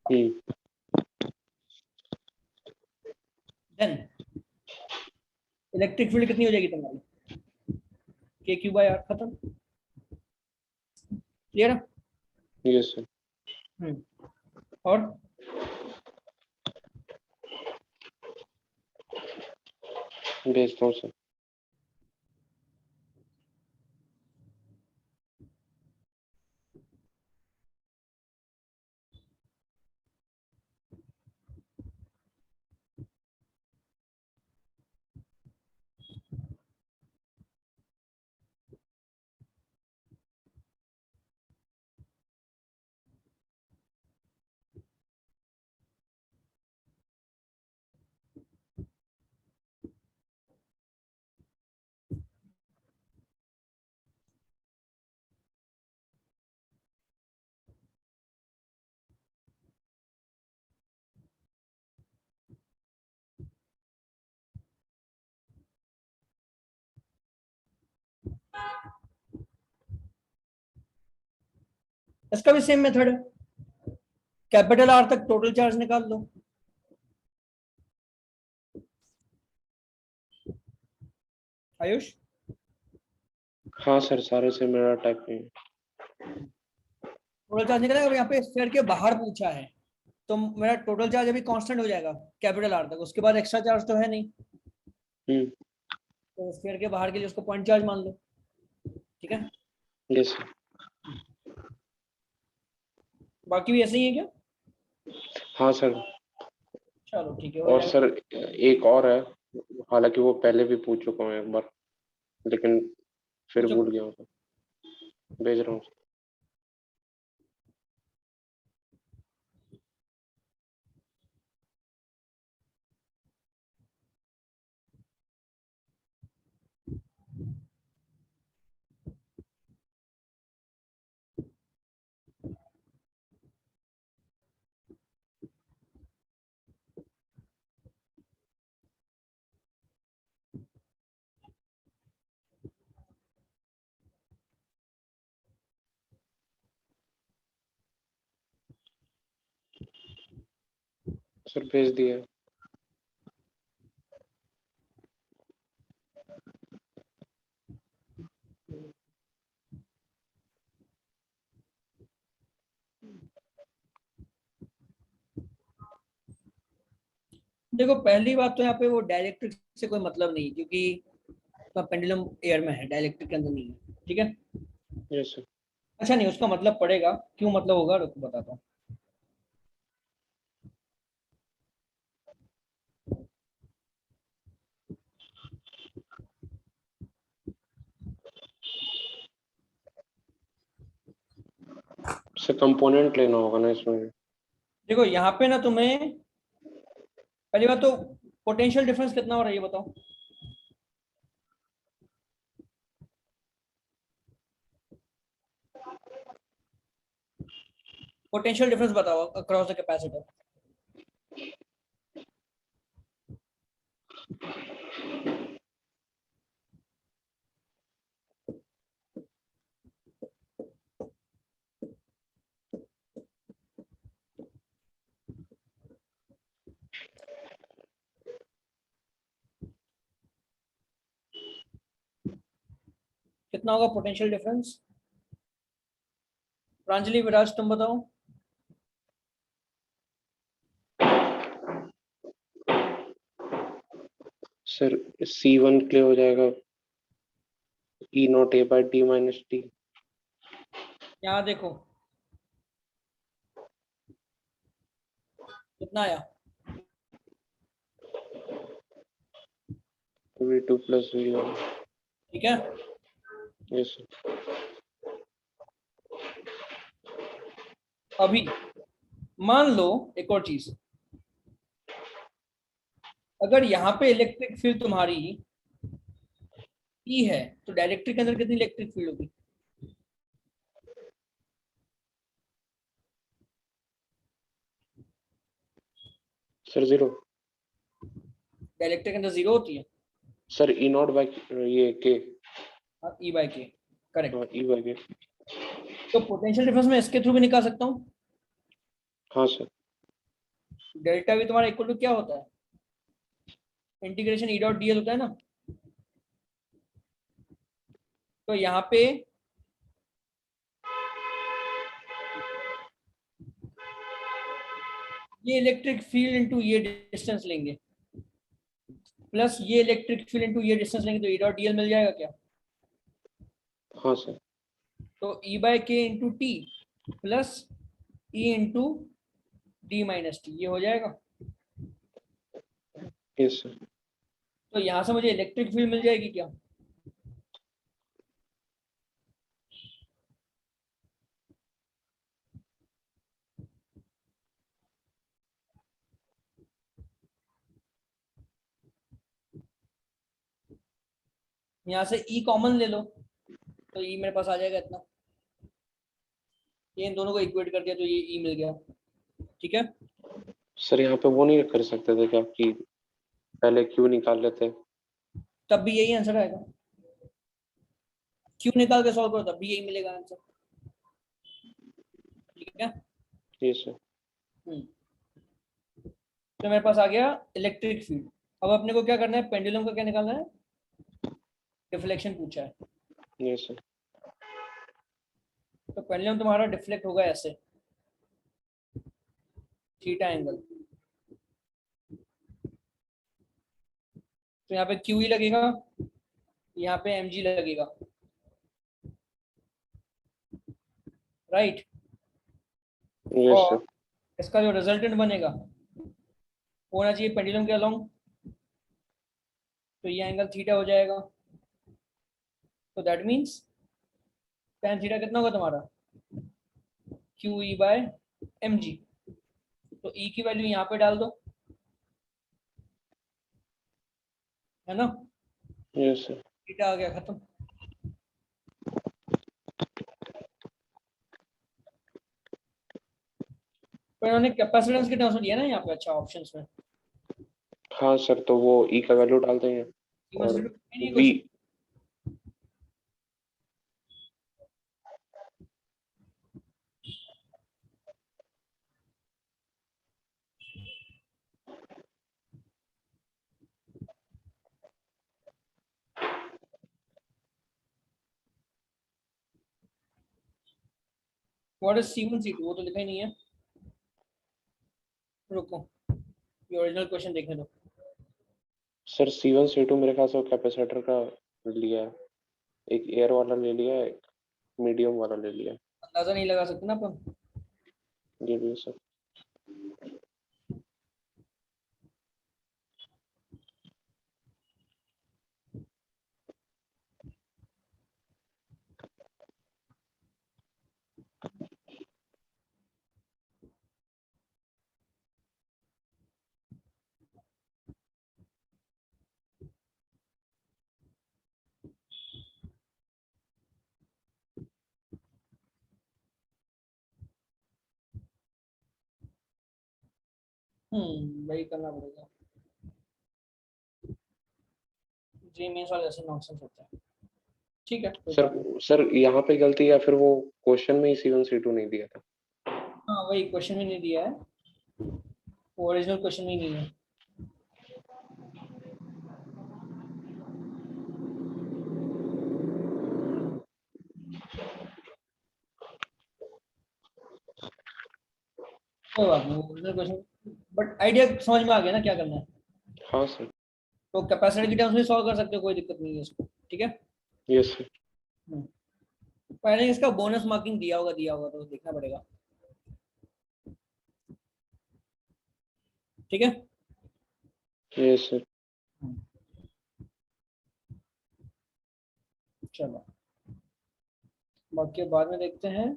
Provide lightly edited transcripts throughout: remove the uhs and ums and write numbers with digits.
Then electric field कितनी हो जाएगी तुम्हारी, के क्यू बाई आर, खत्म। क्लियर है? Yes sir. और भेजता हूँ सर। इसका भी सेम मेथड है, कैपिटल आर तक टोटल चार्ज निकाल लो। आयुष? हाँ सर, सारे से मेरा टाइप नहीं है। टोटल चार्ज निकलेगा। और यहाँ पे स्फीयर के बाहर पूछा है, तो मेरा टोटल चार्ज अभी कांस्टेंट हो जाएगा कैपिटल आर तक, उसके बाद एक्स्ट्रा चार्ज तो है नहीं, तो स्फीयर के बाहर के लिए उसको पॉइंट चार्ज मान लो। ठीक है? Yes sir. बाकी भी ऐसे ही है क्या? हाँ सर। चलो ठीक है। और सर एक और है, हालांकि वो पहले भी पूछ चुका हूँ एक बार, लेकिन फिर भूल गया हूँ सर। भेज रहा हूँ। सर भेज दिया। देखो पहली बात तो यहाँ पे वो डायरेक्ट्रिक से कोई मतलब नहीं, क्योंकि पेंडुलम एयर में है, डायरेक्ट्रिक के अंदर नहीं है। ठीक है? Yes sir. अच्छा नहीं, उसका मतलब पड़ेगा, क्यों मतलब होगा रुको बताता हूँ। सर कंपोनेंट लेना होगा ना इसमें। देखो यहाँ पे ना तुम्हें पहली बात तो पोटेंशियल डिफरेंस कितना हो रहा है ये बताओ। पोटेंशियल डिफरेंस बताओ अक्रॉस द कैपेसिटर। कितना होगा पोटेंशियल डिफरेंस? प्रांजलि, विराज, तुम बताओ। सर C1 के लिए हो जाएगा E0A/D-T। यहाँ देखो कितना आया, V2 + V1। ठीक है? Yes sir. अभी मान लो एक और चीज, अगर यहाँ पे इलेक्ट्रिक फील्ड तुम्हारी ई है, तो डायरेक्ट्रिक के अंदर कितनी इलेक्ट्रिक फील्ड होगी? सर 0। डायरेक्ट्रिक के अंदर 0 होती है। Sir E0/K। ई बाय के, करेक्ट। हाँ E/K। तो पोटेंशियल डिफरेंस मैं इसके थ्रू भी निकाल सकता हूँ। हाँ सर। डेल्टा भी तुम्हारा इक्वल टू क्या होता है, इंटीग्रेशन ई डॉट डीएल होता है ना। तो यहाँ पे ये इलेक्ट्रिक फील्ड इनटू ये डिस्टेंस लेंगे प्लस ये इलेक्ट्रिक फील्ड इनटू ये डिस्टेंस लेंगे तो ई डॉट डीएल मिल जाएगा क्या। हाँ सर। तो ई बाय के into T plus E into D minus T, ये हो जाएगा। Yes sir. तो यहाँ से मुझे इलेक्ट्रिक फील्ड मिल जाएगी क्या। यहाँ से ई कॉमन ले लो तो ई मेरे पास आ जाएगा इतना, ये इन दोनों को इक्वेट कर दिया तो ये ई मिल गया। ठीक है, सर यहाँ पे वो नहीं कर सकते थे क्या कि पहले क्यू निकाल लेते। तब भी यही आंसर आएगा, क्यू निकाल के सॉल्व करो तब भी यही मिलेगा आंसर। ठीक है, यस सर। तो मेरे पास आ गया इलेक्ट्रिक फील्ड। अब अपने को क्या करना है, पेंडुलम का क्या निकालना है, डिफ्लेक्शन पूछा है। Yes sir. तो पेंडुलम तुम्हारा डिफ्लेक्ट होगा ऐसे, थीटा एंगल। तो यहाँ पे क्यू ही लगेगा, यहाँ पे एम जी लगेगा, राइट। यस और सर। इसका जो रिजल्टेंट बनेगा होना चाहिए पेंडुलम के अलोंग, तो ये एंगल थीटा हो जाएगा। तो दैट मीन्स tan थीटा कितना होगा तुम्हारा, Q E by M G. तो ई की वैल्यू यहाँ पे डाल दो, है ना। Yes sir. थीटा आ गया, खत्म। तो इन्होंने कैपेसिटेंस के टर्म्स में दिया ना यहाँ पे, अच्छा ऑप्शंस में। हाँ सर, तो वो ई का वैल्यू डाल देंगे और we. What is C1 C2, वो तो लिखा ही नहीं है। रुको, ये ओरिजिनल क्वेश्चन देखने दो। सर C1 C2 मेरे ख्याल से कैपेसिटर का लिया है, एक एयर वाला ले लिया है, एक मीडियम वाला ले लिया है। अंदाजा नहीं लगा सकते ना अपन। ये भी है सर। वही करना पड़ेगा, जी मेन वाला ऐसे नॉनसेंस होता है। ठीक है, कोई सर बात नहीं। सर यहाँ पे गलती है, फिर वो क्वेश्चन में ही C1 C2 नहीं दिया था। हाँ वही क्वेश्चन में नहीं दिया है, वो ओरिजिनल क्वेश्चन में ही नहीं है। कोई बात नहीं, ओरिजिनल क्वेश्चन, बट आइडिया समझ में आ गया ना क्या करना है। हाँ सर। तो कैपेसिटी की टर्म्स में सॉल्व कर सकते हो, कोई दिक्कत नहीं है इसको। ठीक है, यस सर। पहले इसका बोनस मार्किंग दिया होगा तो देखना पड़ेगा। ठीक है, यस सर। चलो बाकी बाद में देखते हैं।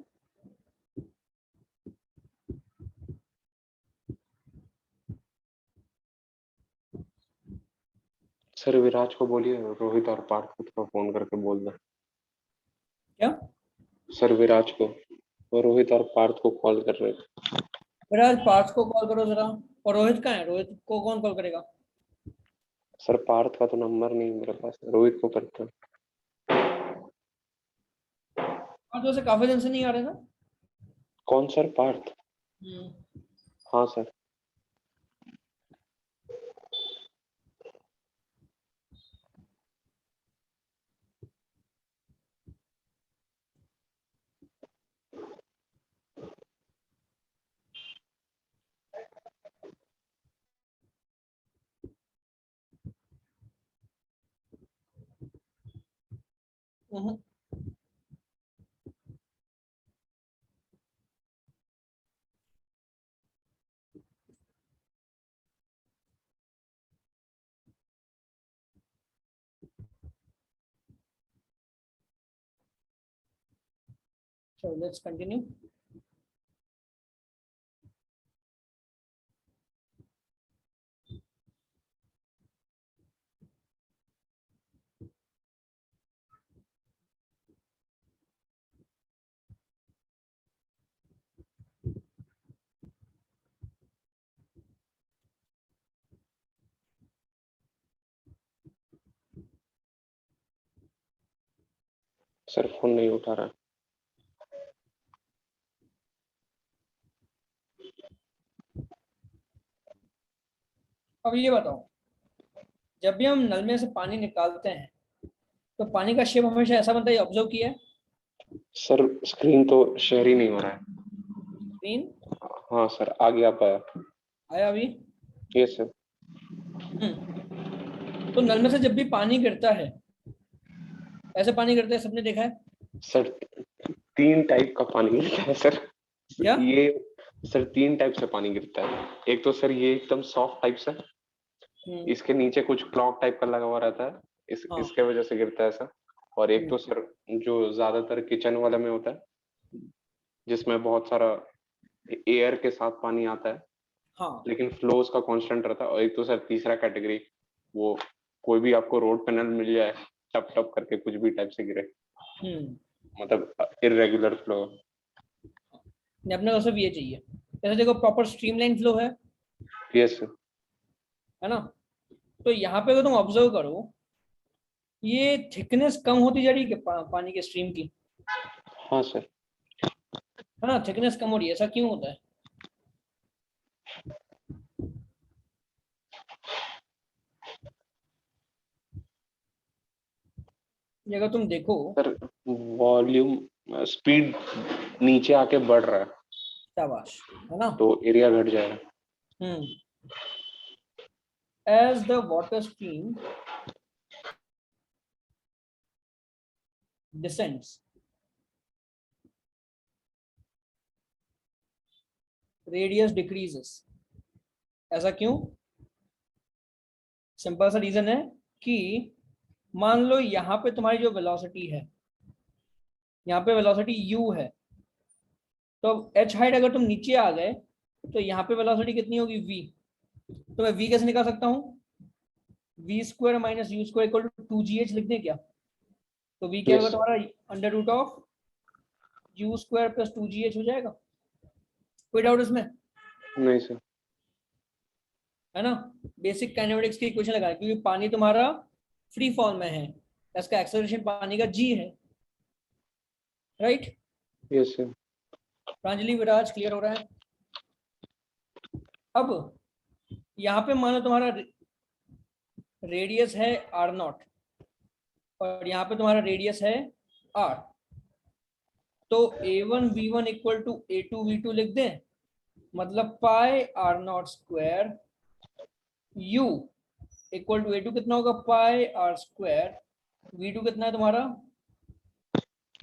सर विराज को बोलिए रोहित और पार्थ को थोड़ा फोन करके बोल दे। क्या, सर विराज को, वो रोहित और पार्थ को कॉल कर रहे थे। फिर आज पार्थ को कॉल करो जरा। और रोहित कहाँ है, रोहित को कौन कॉल करेगा। सर पार्थ का तो नंबर नहीं मेरे पास, रोहित को करते हैं। हाँ तो वैसे काफी दिन से नहीं आ रहे ना। कौन सर, पार्थ? हाँ sir. So let's continue. Sir phone नहीं उठा रहा। अब ये बताओ, जब भी हम नल में से पानी निकालते हैं तो पानी का शेप हमेशा ऐसा बनता है, ऑब्जर्व किया है? सर स्क्रीन तो शेयर ही नहीं हो रहा है। स्क्रीन हाँ सर, आ गया पाया। आया अभी? Yes sir. तो नल में से जब भी पानी गिरता है, ऐसे पानी गिरता है, सबने देखा है? सर 3 टाइप का पानी गिरता है सर। क्या? ये सर 3 टाइप से पानी गिरता है। एक तो सर ये एकदम सॉफ्ट टाइप से, इसके नीचे कुछ क्लॉक टाइप का लगा हुआ रहता है, हाँ। इसके वजह से गिरता है ऐसा। और एक तो सर जो ज्यादातर किचन वाले में होता है, जिसमें बहुत सारा एयर के साथ पानी आता है, हाँ। लेकिन फ्लो उसका कांस्टेंट रहता है। और एक तो सर तीसरा कैटेगरी, वो कोई भी आपको रोड पे नल मिल जाए, टप टप करके कुछ भी टाइप से गिरे, मतलब इरेगुलर फ्लो। अपने को सिर्फ ये चाहिए। जैसे देखो, प्रॉपर स्ट्रीमलाइन फ्लो है यस सर। है ना? तो यहाँ पे अगर तुम ऑब्जर्व करो, ये थिकनेस कम होती जा रही है कि पानी के स्ट्रीम की, हाँ सर। है ना? थिकनेस कम हो रही है, ऐसा क्यों होता है? ये अगर तुम देखो, सर वॉल्यूम स्पीड नीचे आके बढ़ रहा है, शाबाश, है ना? तो एरिया घट जाएगा। As the water stream descends, radius decreases. ऐसा क्यों? सिंपल सा रीजन है कि मान लो यहाँ पे तुम्हारी जो वेलोसिटी है, यहाँ पे वेलोसिटी u है, तो h हाइट अगर तुम नीचे आ गए तो यहाँ पे वेलोसिटी कितनी होगी? v। तो मैं v कैसे निकाल सकता हूँ? v square minus U square equal to 2gh लिख दें क्या? तो v क्या होगा तुम्हारा? Under root of u square plus 2gh हो जाएगा। कोई डाउट इसमें? नहीं सर। है ना? बेसिक काइनेमेटिक्स की इक्वेशन लगा, क्योंकि पानी तुम्हारा फ्री फॉर्म में है, इसका एक्सेलरेशन पानी का g है, right? Yes sir. Pranjali, Viraj, clear हो रहा है? अब यहाँ पे मानो तुम्हारा रेडियस है r0 और यहाँ पे तुम्हारा रेडियस है r, तो a1v1 इक्वल टू a2v2 लिख दें, मतलब pi r0 square u equal to a2 कितना होगा? पाई r स्क्वायर, v2 कितना है तुम्हारा?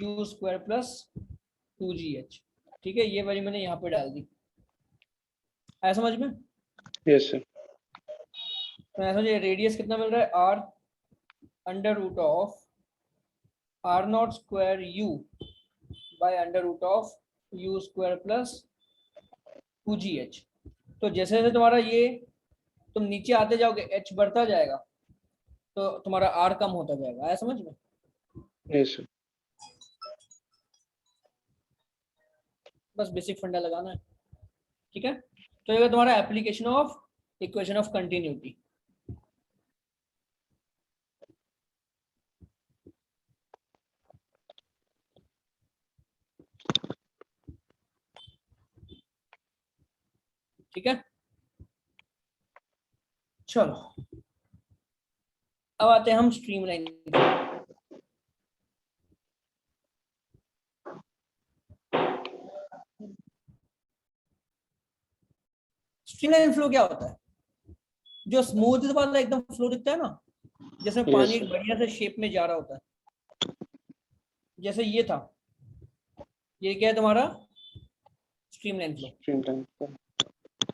u square plus 2gh। ठीक है, ये वाली मैंने यहाँ पे डाल दी। आया समझ में? Yes sir. तो ऐसा मुझे रेडियस कितना मिल रहा है? r under root of r0 square u by under root of u square plus 2gh। तो जैसे जैसे तुम्हारा ये तुम नीचे आते जाओगे, h बढ़ता जाएगा, तो तुम्हारा r कम होता जाएगा। आया समझ में? Yes sir. बस बेसिक फंडा लगाना है। ठीक है, तो ये तुम्हारा application of equation of continuity. ठीक है, चलो अब आते हैं हम स्ट्रीमलाइन। स्ट्रीमलाइन फ्लो क्या होता है? जो स्मूथ वाला एकदम फ्लो दिखता है ना, जिसमें यस पानी सर। बढ़िया से शेप में जा रहा होता है, जैसे ये था, ये क्या है तुम्हारा स्ट्रीमलाइन फ्लो, स्ट्रीम लाइन,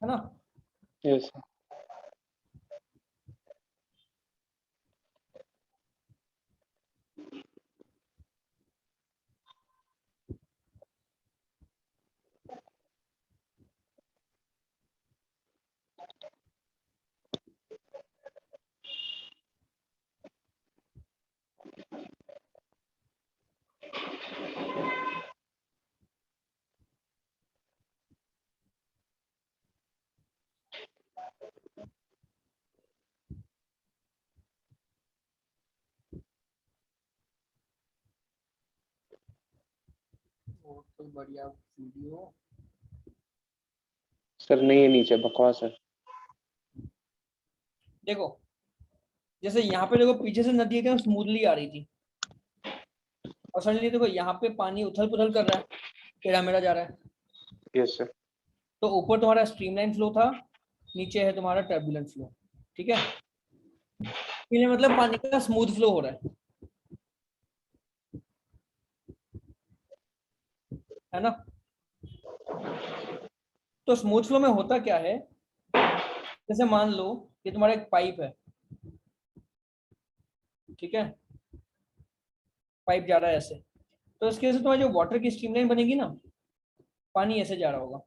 है ना। यस बहुत तो बढ़िया वीडियो। सर, नहीं है नीचे, बकवास है। देखो जैसे यहाँ पे देखो पीछे से नदी एकदम स्मूथली आ रही थी, और सडनली देखो यहाँ पे पानी उथल पुथल कर रहा है, टेढ़ा मेढ़ा जा रहा है। Yes sir. तो ऊपर तुम्हारा स्ट्रीमलाइन फ्लो था, नीचे है तुम्हारा टर्बुलेंट फ्लो, ठीक है। इसलिए मतलब पानी का स्मूथ फ्लो हो रहा है ना। तो स्मूथ फ्लो में होता क्या है, जैसे मान लो कि तुम्हारा एक पाइप है, ठीक है, पाइप जा रहा है ऐसे, तो इसके वजह से तुम्हारी जो वाटर की स्ट्रीमलाइन बनेगी ना, पानी ऐसे जा रहा होगा।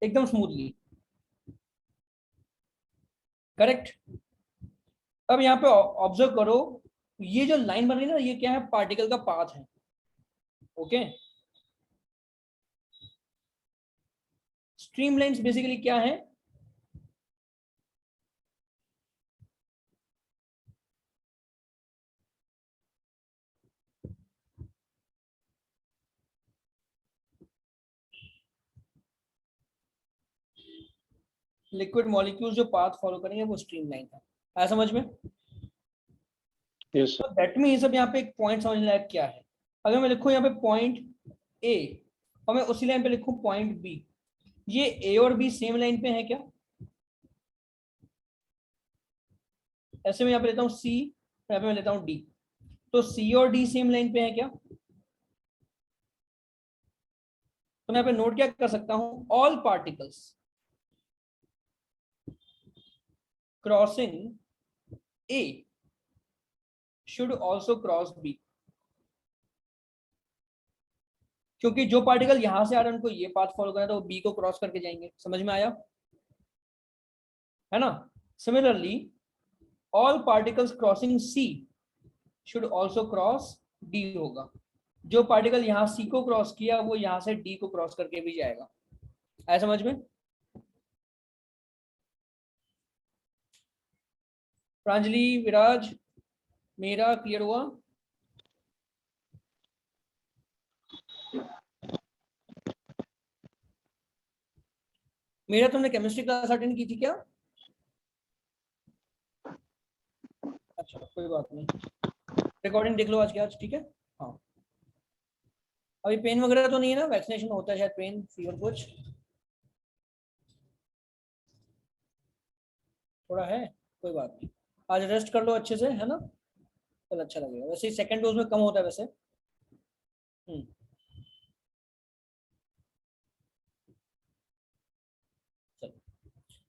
एकदम स्मूथली, करेक्ट। अब यहाँ पे ऑब्जर्व करो, ये जो लाइन बन रही है ना, ये क्या है, पार्टिकल का पाथ है, ओके। स्ट्रीम लाइन्स बेसिकली क्या है, लिक्विड मॉलिक्यूल जो पाथ फॉलो करेंगे वो स्ट्रीम लाइन है, आया समझ में। यस तो सर। दैट मीन्स अब यहाँ पे एक पॉइंट समझ लायक क्या है, अगर मैं लिखूं यहाँ पे पॉइंट ए और मैं उसी लाइन पे लिखूं पॉइंट बी, ये ए और बी सेम लाइन पे है क्या। ऐसे में यहाँ पे लेता हूँ सी, यहाँ पे मैं लेता हूँ डी, तो सी और डी सेम लाइन पे है क्या। तो मैं यहाँ पे नोट क्या कर सकता हूँ, all particles crossing A should also cross B, क्योंकि जो पार्टिकल यहां से आ रहे हैं उनको ये पाथ फॉलो करना है, तो वो बी को क्रॉस करके जाएंगे, समझ में आया, है ना। Similarly all particles crossing C should also cross D होगा, जो पार्टिकल यहाँ सी को क्रॉस किया वो यहाँ से डी को क्रॉस करके भी जाएगा, आया समझ में। प्रांजलि, विराज, मेरा क्लियर हुआ। मेरा तुमने केमिस्ट्री क्लास अटेंड की थी क्या। अच्छा कोई बात नहीं, रिकॉर्डिंग देख लो आज के आज, ठीक है। हाँ, अभी पेन वगैरह तो नहीं है ना, वैक्सीनेशन होता है शायद, पेन फीवर कुछ थोड़ा है, कोई बात नहीं, आज रेस्ट कर लो अच्छे से, है ना, कल अच्छा लगेगा। वैसे सेकंड डोज में कम होता है वैसे। हम्म, चलो।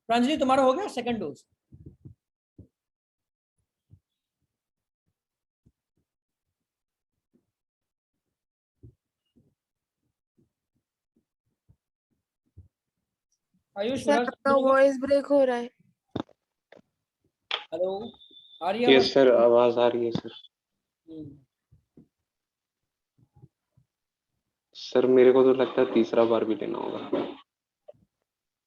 प्रांजलि तुम्हारा हो गया सेकंड डोज। आयुष, सर विराज आपका हो गया। वॉइस ब्रेक हो रहा है। हेलो, आ रही है यस आवाज। सर, आवाज आ रही है सर। हम्म, सर मेरे को तो लगता है तीसरा बार भी लेना होगा।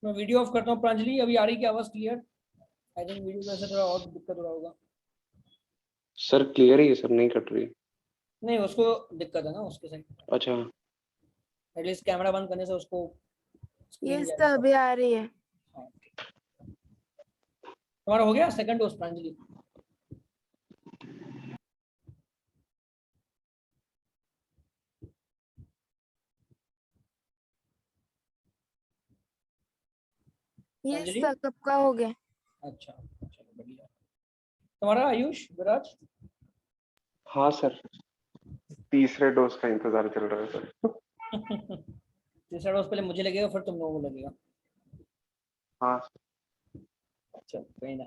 मैं वीडियो ऑफ करता हूँ। प्रांजलि अभी आ रही क्या आवाज क्लियर। आई थिंक वीडियो में से थोड़ा और दिक्कत हो रहा होगा। सर क्लियर ही है सर, नहीं कट रही। नहीं, उसको दिक्कत है ना उसके साइड, अच्छा। एटलीस्ट कैमरा बंद करने से उसको ये स्क्रीन सब जाएगा। अभी आ रही है। हाँ, तुम्हारा हो गया सेकंड डोज प्रांजलि। ये अंजलि? सर कब का हो गया? अच्छा चलो बढ़िया। तुम्हारा आयुष, विराज? हाँ सर, तीसरे डोज का इंतजार चल रहा है सर। तीसरा डोज पहले मुझे लगेगा फिर तुम लोगों को लगेगा। हाँ चलो कोई ना।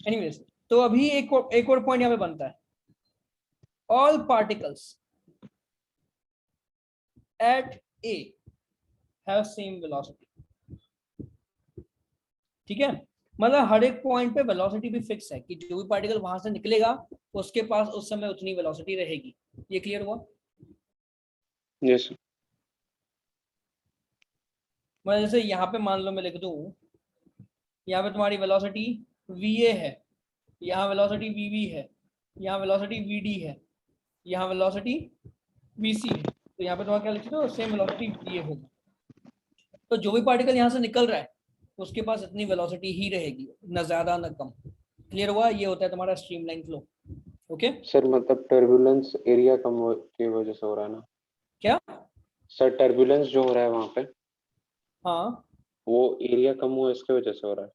एनीवेज, तो अभी एक और पॉइंट यहाँ पे बनता है। All particles at A have same velocity. ठीक है, मतलब हर एक पॉइंट पे वेलोसिटी भी फिक्स है कि जो भी पार्टिकल वहां से निकलेगा उसके पास उस समय उतनी वेलोसिटी रहेगी। ये क्लियर हुआ? Yes sir. मैं जैसे यहाँ पे मान लो मैं लिख दूं, यहाँ पे तुम्हारी वेलोसिटी va है, यहाँ वेलोसिटी vb है, यहाँ वेलोसिटी vd है, यहाँ वेलोसिटी vc है, तो यहाँ पे तुम्हारा क्या लिख दो, सेम वेलोसिटी va होगा। तो जो भी पार्टिकल यहाँ से निकल रहा है उसके पास इतनी वेलोसिटी ही रहेगी, न ज्यादा न कम। क्लियर हुआ? ये होता है तुम्हारा स्ट्रीमलाइन फ्लो। ओके सर मतलब टर्बुलेंस एरिया कम की वजह से हो रहा है ना? क्या? सर टर्बुलेंस जो हो रहा है वहां पे, हाँ वो एरिया कम हुआ इसके वजह से हो रहा है।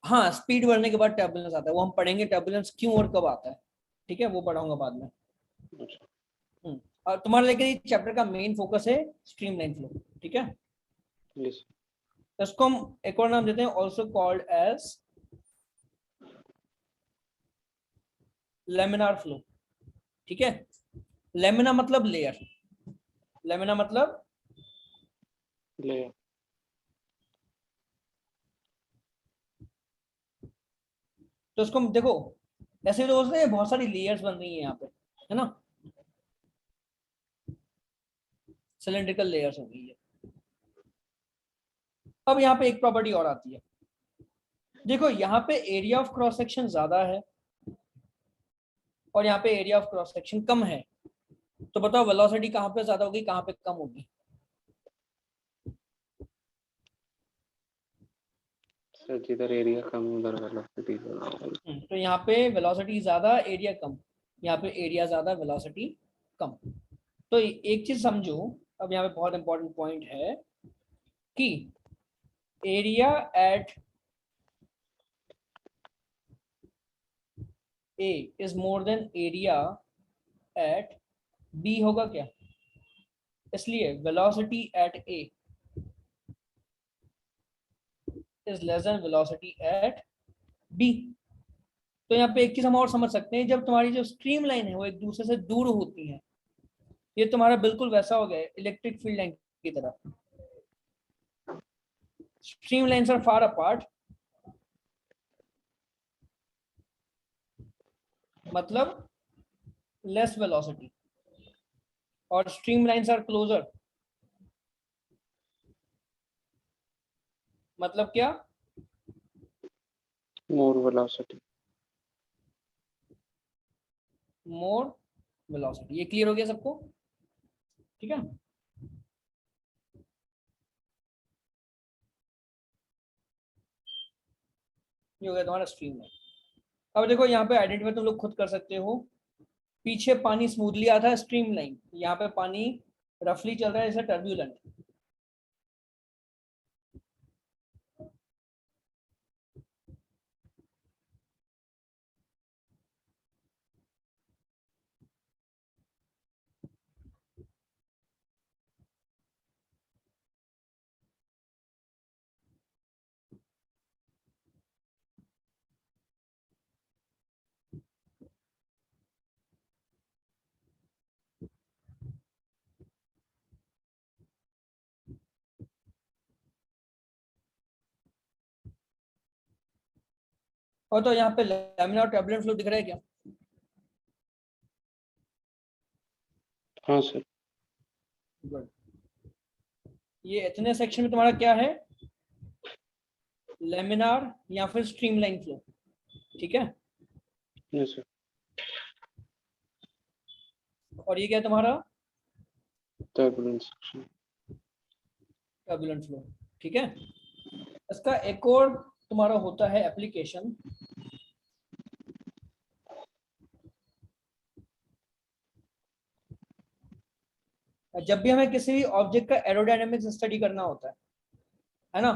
हाँ, स्पीड बढ़ने के बाद टर्बुलेंस आता है, वो हम पढ़ेंगे टर्बुलेंस क्यों और कब आता है। ठीक है, वो पढ़ाऊंगा बाद में। अच्छा। और तुम्हारा लेकिन इस चैप्टर का मेन फोकस है स्ट्रीमलाइन फ्लो। ठीक है, यस। तो इसको हम एक और नाम देते हैं, also called as laminar flow. ठीक है, लेमिना मतलब लेयर, लेमिना मतलब ले। तो इसको हम देखो, ऐसे तो उसमें बहुत सारी लेयर्स बन रही है यहाँ पे, है ना, सिलेंड्रिकल लेयर्स हो गई है। अब यहाँ पे एक प्रॉपर्टी और आती है, देखो यहाँ पे एरिया ऑफ क्रॉस सेक्शन ज्यादा है और यहाँ पे एरिया ऑफ क्रॉस सेक्शन कम है, तो बताओ वेलोसिटी कहाँ पे ज्यादा होगी कहाँ पे कम होगी? सर जिधर एरिया कम उधर वेलोसिटी ज्यादा। तो यहाँ पे वेलोसिटी ज्यादा एरिया कम, यहाँ पे एरिया ज्यादा वेलोसिटी कम। तो एक चीज समझो, अब यहाँ पे बहुत इंपॉर्टेंट पॉइंट है कि area at A is more than area at B होगा क्या? इसलिए velocity at A is less than velocity at B. तो यहाँ पे एक चीज हम और समझ सकते हैं, जब तुम्हारी जो स्ट्रीम लाइन है वो एक दूसरे से दूर होती है, ये तुम्हारा बिल्कुल वैसा हो गया इलेक्ट्रिक फील्ड लाइन की तरह। Stream lines are far apart, मतलब लेस वेलोसिटी, और स्ट्रीम लाइन्स आर क्लोजर, मतलब क्या? More velocity. More velocity. ये क्लियर हो गया सबको? ठीक है, ये हो गया तुम्हारा स्ट्रीम लाइन। अब देखो यहाँ पे आइडेंटिफाई तुम लोग खुद कर सकते हो, पीछे पानी स्मूथली आता है स्ट्रीम लाइन, यहाँ पे पानी रफली चल रहा है जैसे टर्ब्यूलेंट। और तो यहाँ पे लैमिनार टर्बुलेंट फ्लो दिख रहा है क्या? हाँ सर। गुड। ये इतने सेक्शन में तुम्हारा क्या है, लेमिनार या फिर स्ट्रीमलाइन फ्लो। ठीक है, यस सर। और ये क्या है तुम्हारा, टर्बुलेंस सेक्शन। Turbulent flow. ठीक है, इसका एक और तुम्हारा होता है एप्लीकेशन, जब भी हमें किसी भी ऑब्जेक्ट का एरोडायनेमिक्स स्टडी करना होता है ना,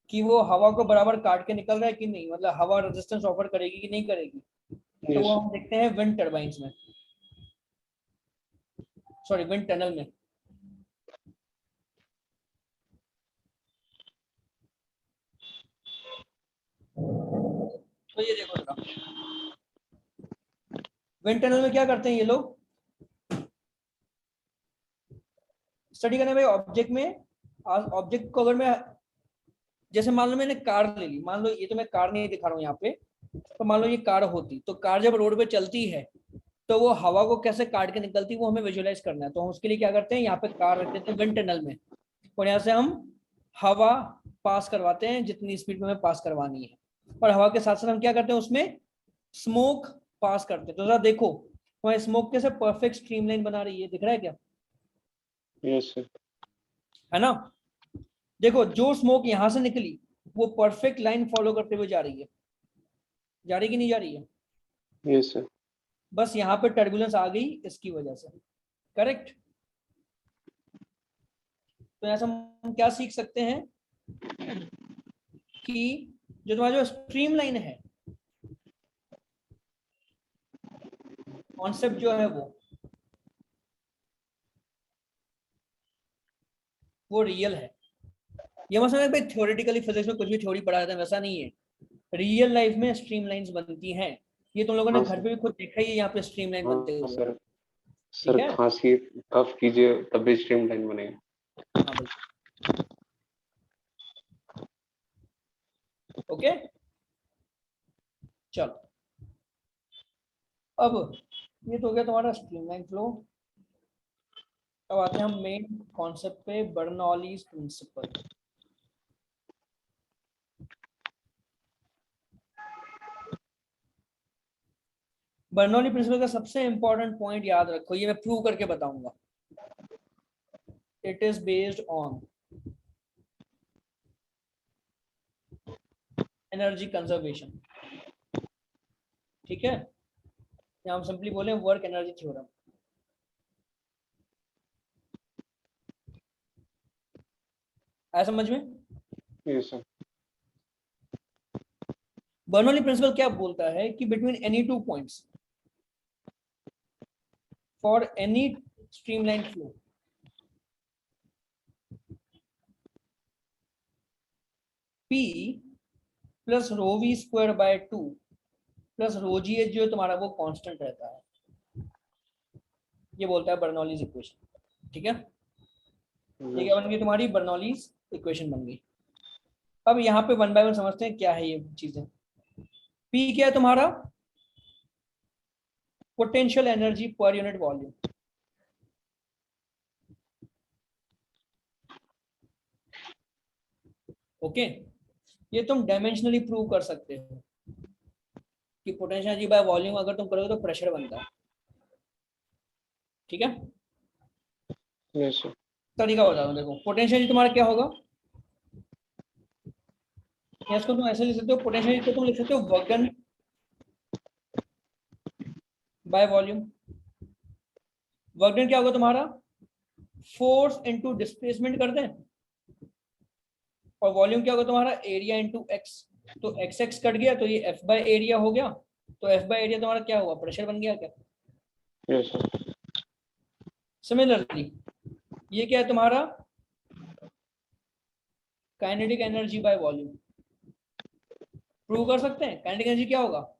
कि वो हवा को बराबर काट के निकल रहा है कि नहीं, मतलब हवा रेजिस्टेंस ऑफर करेगी कि नहीं करेगी, तो वो yes, हम देखते हैं विंड टर्बाइंस में, सॉरी विंड टनल में। तो ये देखो जरा, विंड टनल में क्या करते हैं ये लोग, स्टडी करने भाई ऑब्जेक्ट में, ऑब्जेक्ट को अगर मैं, जैसे मान लो मैंने कार ले ली, मान लो ये तो मैं कार नहीं दिखा रहा हूँ यहाँ पे, तो मान लो ये कार होती, तो कार जब रोड पे चलती है तो वो हवा को कैसे काट के निकलती है वो हमें विजुअलाइज करना है। तो हम उसके लिए क्या करते हैं, यहाँ पे कार रख देते हैं विंड टनल में, और यहाँ से हम हवा पास करवाते हैं जितनी स्पीड में हमें पास करवानी है, और हवा के साथ साथ हम क्या करते हैं उसमें स्मोक पास करते हैं। तो जरा देखो वहाँ स्मोक कैसे परफेक्ट स्ट्रीमलाइन बना रही है, दिख रहा है क्या, yes sir, है ना। देखो जो स्मोक यहाँ से निकली वो परफेक्ट लाइन फॉलो करते हुए जा रही है, जा रही कि नहीं जा रही है, yes sir, बस यहाँ पे टर्बुलेंस आ गई इसकी वजह से, करेक्ट। तो यहाँ से हम क्या सीख सकते हैं कि जो तुम्हारा जो स्ट्रीम लाइन है, कॉन्सेप्ट जो है वो रियल है। ये मत समझ भाई थ्योरेटिकली फिजिक्स में कुछ भी थ्योरी पढ़ा जाता है, वैसा नहीं है। रियल लाइफ में स्ट्रीम लाइंस बनती हैं, ये तुम लोगों ने हाँ घर सर, पे भी खुद देखा ही है, यहाँ पे स्ट्रीम लाइन बनते हाँ हुए, सर, ठीक सर है। खांसी कफ कीजिए तब भी स्ट्रीमलाइन बनेगा। हाँ भाई, ओके चलो, अब ये तो हो गया तुम्हारा स्ट्रीमलाइन फ्लो। अब आते हैं हम मेन कॉन्सेप्ट पे, बर्नौलीज प्रिंसिपल। बर्नौली प्रिंसिपल का सबसे इंपॉर्टेंट पॉइंट याद रखो, ये मैं प्रूव करके बताऊंगा। It is based on energy conservation, ठीक है, या हम सिंपली बोले वर्क एनर्जी थ्योरम। आया समझ में। yes sir, बर्नौली प्रिंसिपल क्या बोलता है कि between any two points for any streamline flow, P plus rho V square by 2 plus rho G H जो है तुम्हारा वो कांस्टेंट रहता है, ये बोलता है बर्नौलीज इक्वेशन, ठीक है। ये क्या yes, बन गई तुम्हारी बर्नौलीज इक्वेशन बन गई। अब यहाँ पे वन बाय वन समझते हैं क्या है ये चीजें। P क्या है तुम्हारा, potential energy per unit volume, okay. ये तुम डायमेंशनली प्रूव कर सकते हो कि पोटेंशियल एनर्जी बाय वॉल्यूम अगर तुम करोगे तो प्रेशर बनता है, ठीक है। yes sir, तरीका बता दो, देखो पोटेंशियल एनर्जी तुम्हारा क्या होगा, या इसको तुम ऐसे लिख सकते हो, पोटेंशियल एनर्जी को तुम लिख सकते हो work done by volume. Work done क्या होगा तुम्हारा, फोर्स इनटू डिस्प्लेसमेंट कर दें, और वॉल्यूम क्या होगा तुम्हारा, एरिया इनटू एक्स। तो एक्स एक्स कट गया तो ये एफ बाय एरिया हो गया, तो एफ बाय एरिया तुम्हारा क्या हुआ, प्रेशर बन गया क्या। yes sir, सिमिलरली ये क्या है तुम्हारा, kinetic energy by volume, prove कर सकते हैं। काइनेटिक एनर्जी क्या होगा,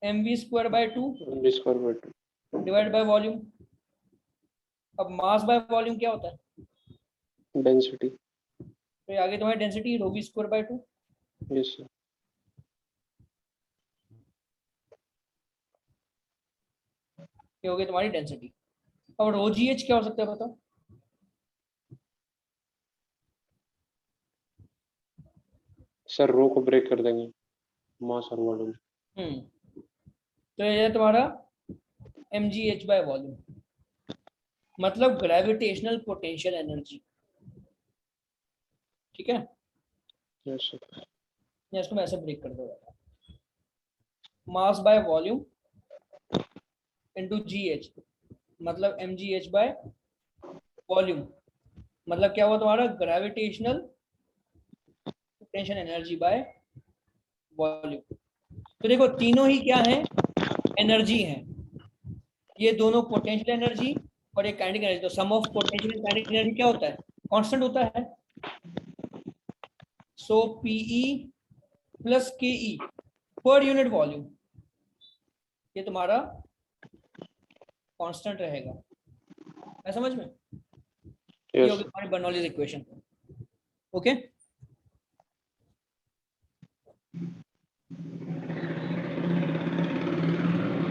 M V square by 2 b square by 2 divide by volume. अब मास बाय वॉल्यूम क्या होता है, डेंसिटी, तो ये आगे तुम्हारी density rho V square by 2, yes sir, ये हो गई तुम्हारी डेंसिटी। अब रो जी एच क्या हो सकता है बताओ, सर रो को ब्रेक कर देंगे मास और वॉल्यूम। तो ये है तुम्हारा M G H by volume, मतलब ग्रेविटेशनल पोटेंशियल एनर्जी, ठीक है। yes sir, या इसको मैं ऐसे ब्रेक कर दूंगा, mass by volume into G H, मतलब M G H by volume, मतलब क्या हुआ तुम्हारा gravitational potential energy by volume. तो देखो तीनों ही क्या हैं, एनर्जी हैं, ये दोनों पोटेंशियल एनर्जी और ये काइनेटिक एनर्जी। तो sum of potential and kinetic energy क्या होता है, कांस्टेंट होता है। सो पीई प्लस केई पर यूनिट वॉल्यूम, ये तुम्हारा कांस्टेंट रहेगा, है समझ में? ये होगी हमारी बर्नौलीज इक्वेशन। ओके,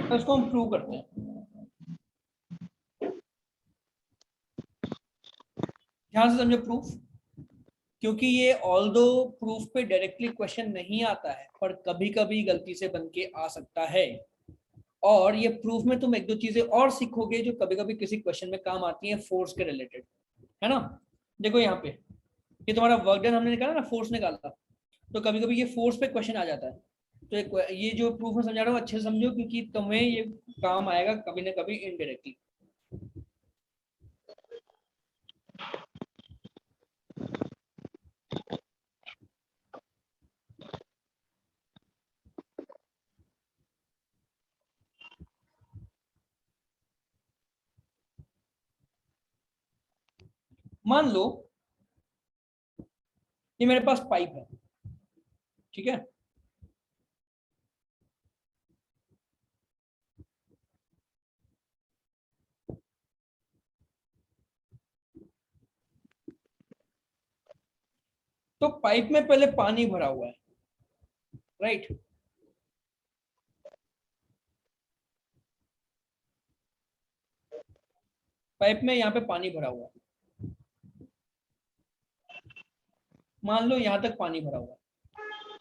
तो इसको हम प्रूव करते हैं। ध्यान से समझो प्रूफ, क्योंकि ये ऑल्दो प्रूफ पे डायरेक्टली क्वेश्चन नहीं आता है, पर कभी कभी गलती से बन के आ सकता है। और ये प्रूफ में तुम एक दो चीजें और सीखोगे जो कभी कभी किसी क्वेश्चन में काम आती हैं, फोर्स के रिलेटेड, है ना? देखो यहाँ पे ये तुम्हारा वर्क डन हमने निकाला ना, फोर्स निकाला, तो कभी कभी ये फोर्स पे क्वेश्चन आ जाता है। तो ये जो प्रूफ में समझा रहा हूँ अच्छे से समझो, क्योंकि तुम्हें ये काम आएगा कभी ना कभी इनडायरेक्टली। मान लो ये मेरे पास पाइप है, ठीक है? तो पाइप में पहले पानी भरा हुआ है, राइट? पाइप में यहाँ पे पानी भरा हुआ है, मान लो यहाँ तक पानी भरा हुआ है,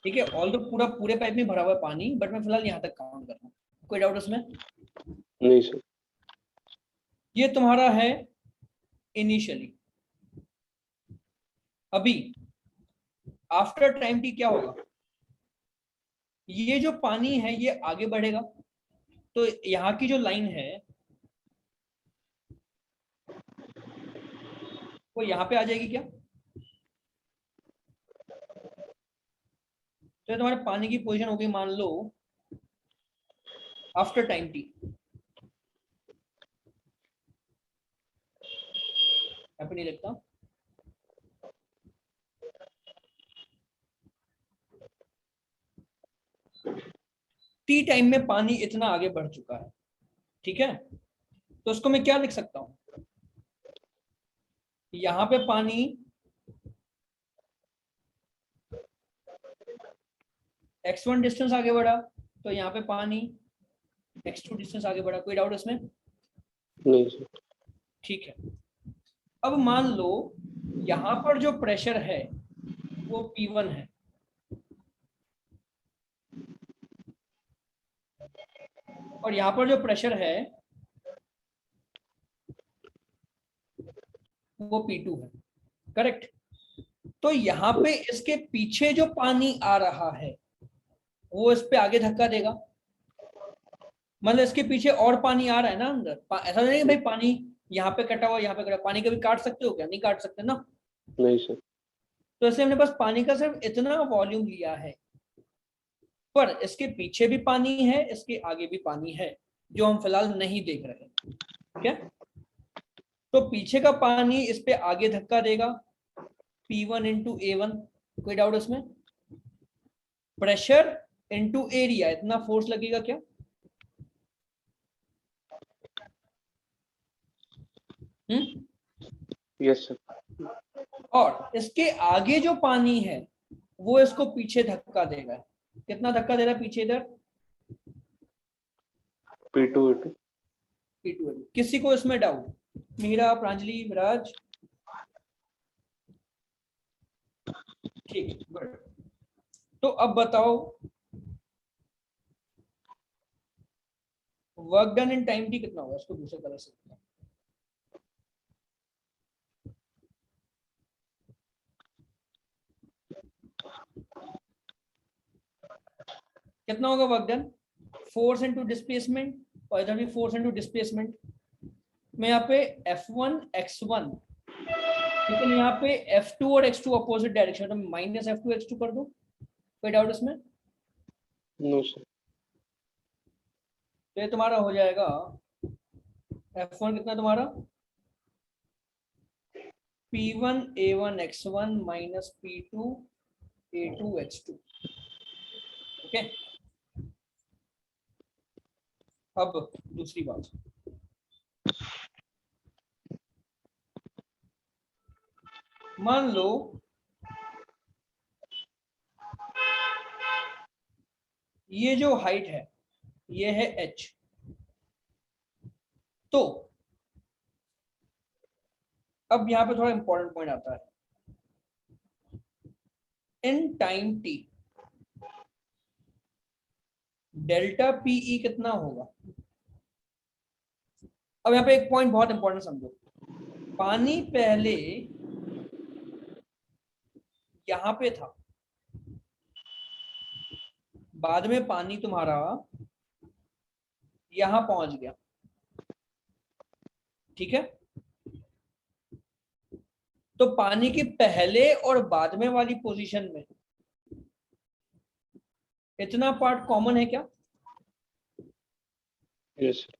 ठीक है? ऑल तो पूरे पाइप में भरा हुआ है पानी, बट मैं फिलहाल यहाँ तक काउंट कर रहा हूँ। कोई डाउट उसमें? नहीं सर। ये तुम्हारा है इनिशियली। अभी आफ्टर टाइम टी क्या होगा, ये जो पानी है ये आगे बढ़ेगा, तो यहाँ की जो लाइन है वो यहाँ पे आ जाएगी क्या? तो ये तुम्हारे पानी की पोजीशन होगी, मान लो आफ्टर टाइम टी। यहाँ पे नहीं लिखता, टी टाइम में पानी इतना आगे बढ़ चुका है, ठीक है? तो उसको मैं क्या लिख सकता हूं, यहाँ पे पानी x1 डिस्टेंस आगे बढ़ा, तो यहाँ पे पानी x2 डिस्टेंस आगे बढ़ा। कोई डाउट इसमें? नहीं सर। ठीक है। अब मान लो यहाँ पर जो प्रेशर है वो P1 है, और यहाँ पर जो प्रेशर है वो P2 है, करेक्ट? तो यहाँ पे इसके पीछे जो पानी आ रहा है वो इस पे आगे धक्का देगा, मतलब इसके पीछे और पानी आ रहा है ना अंदर। ऐसा नहीं है भाई पानी यहाँ पे कटा हुआ यहाँ पे कटा, पानी कभी काट सकते हो क्या? नहीं काट सकते ना। नहीं सर। तो इसलिए हमने बस पानी का सिर्फ इतना वॉल्यूम लिया है, पर इसके पीछे भी पानी है, इसके आगे भी पानी है, जो हम फिलहाल नहीं देख रहे, ठीक है? तो पीछे का पानी इस पे आगे धक्का देगा, P1 इंटू A1। कोई डाउट इसमें? प्रेशर इंटू एरिया, इतना फोर्स लगेगा क्या? Yes sir. और इसके आगे जो पानी है वो इसको पीछे धक्का देगा। कितना धक्का दे रहा है पीछे इधर? P2 P2। किसी को इसमें डाउट? मीरा, प्रांजलि, विराज? ठीक, गुड। तो अब बताओ work done in time T कितना होगा? इसको दूसरे तरह से कितना होगा work done? Force into displacement, और इधर भी फोर्स इनटू डिस्प्लेसमेंट। मैं यहाँ पे F1 x1 लेकिन यहाँ पे F2 और X2 अपोजिट डायरेक्शन, तो माइनस F2 X2 कर दो, कोई डाउट इसमें? No sir. तो ये तुम्हारा हो जाएगा F1 कितना तुम्हारा P1 A1 X1 minus P2 A2 X2। Okay, अब दूसरी बात, मान लो ये जो हाइट है ये है h, तो अब यहां पे थोड़ा इंपॉर्टेंट पॉइंट आता है, in time t delta PE कितना होगा? अब यहाँ पे एक पॉइंट बहुत इंपॉर्टेंट समझो, पानी पहले यहां पे था, बाद में पानी तुम्हारा यहां पहुंच गया, ठीक है? तो पानी के पहले और बाद में वाली पोजीशन में इतना पार्ट कॉमन है क्या? Yes sir.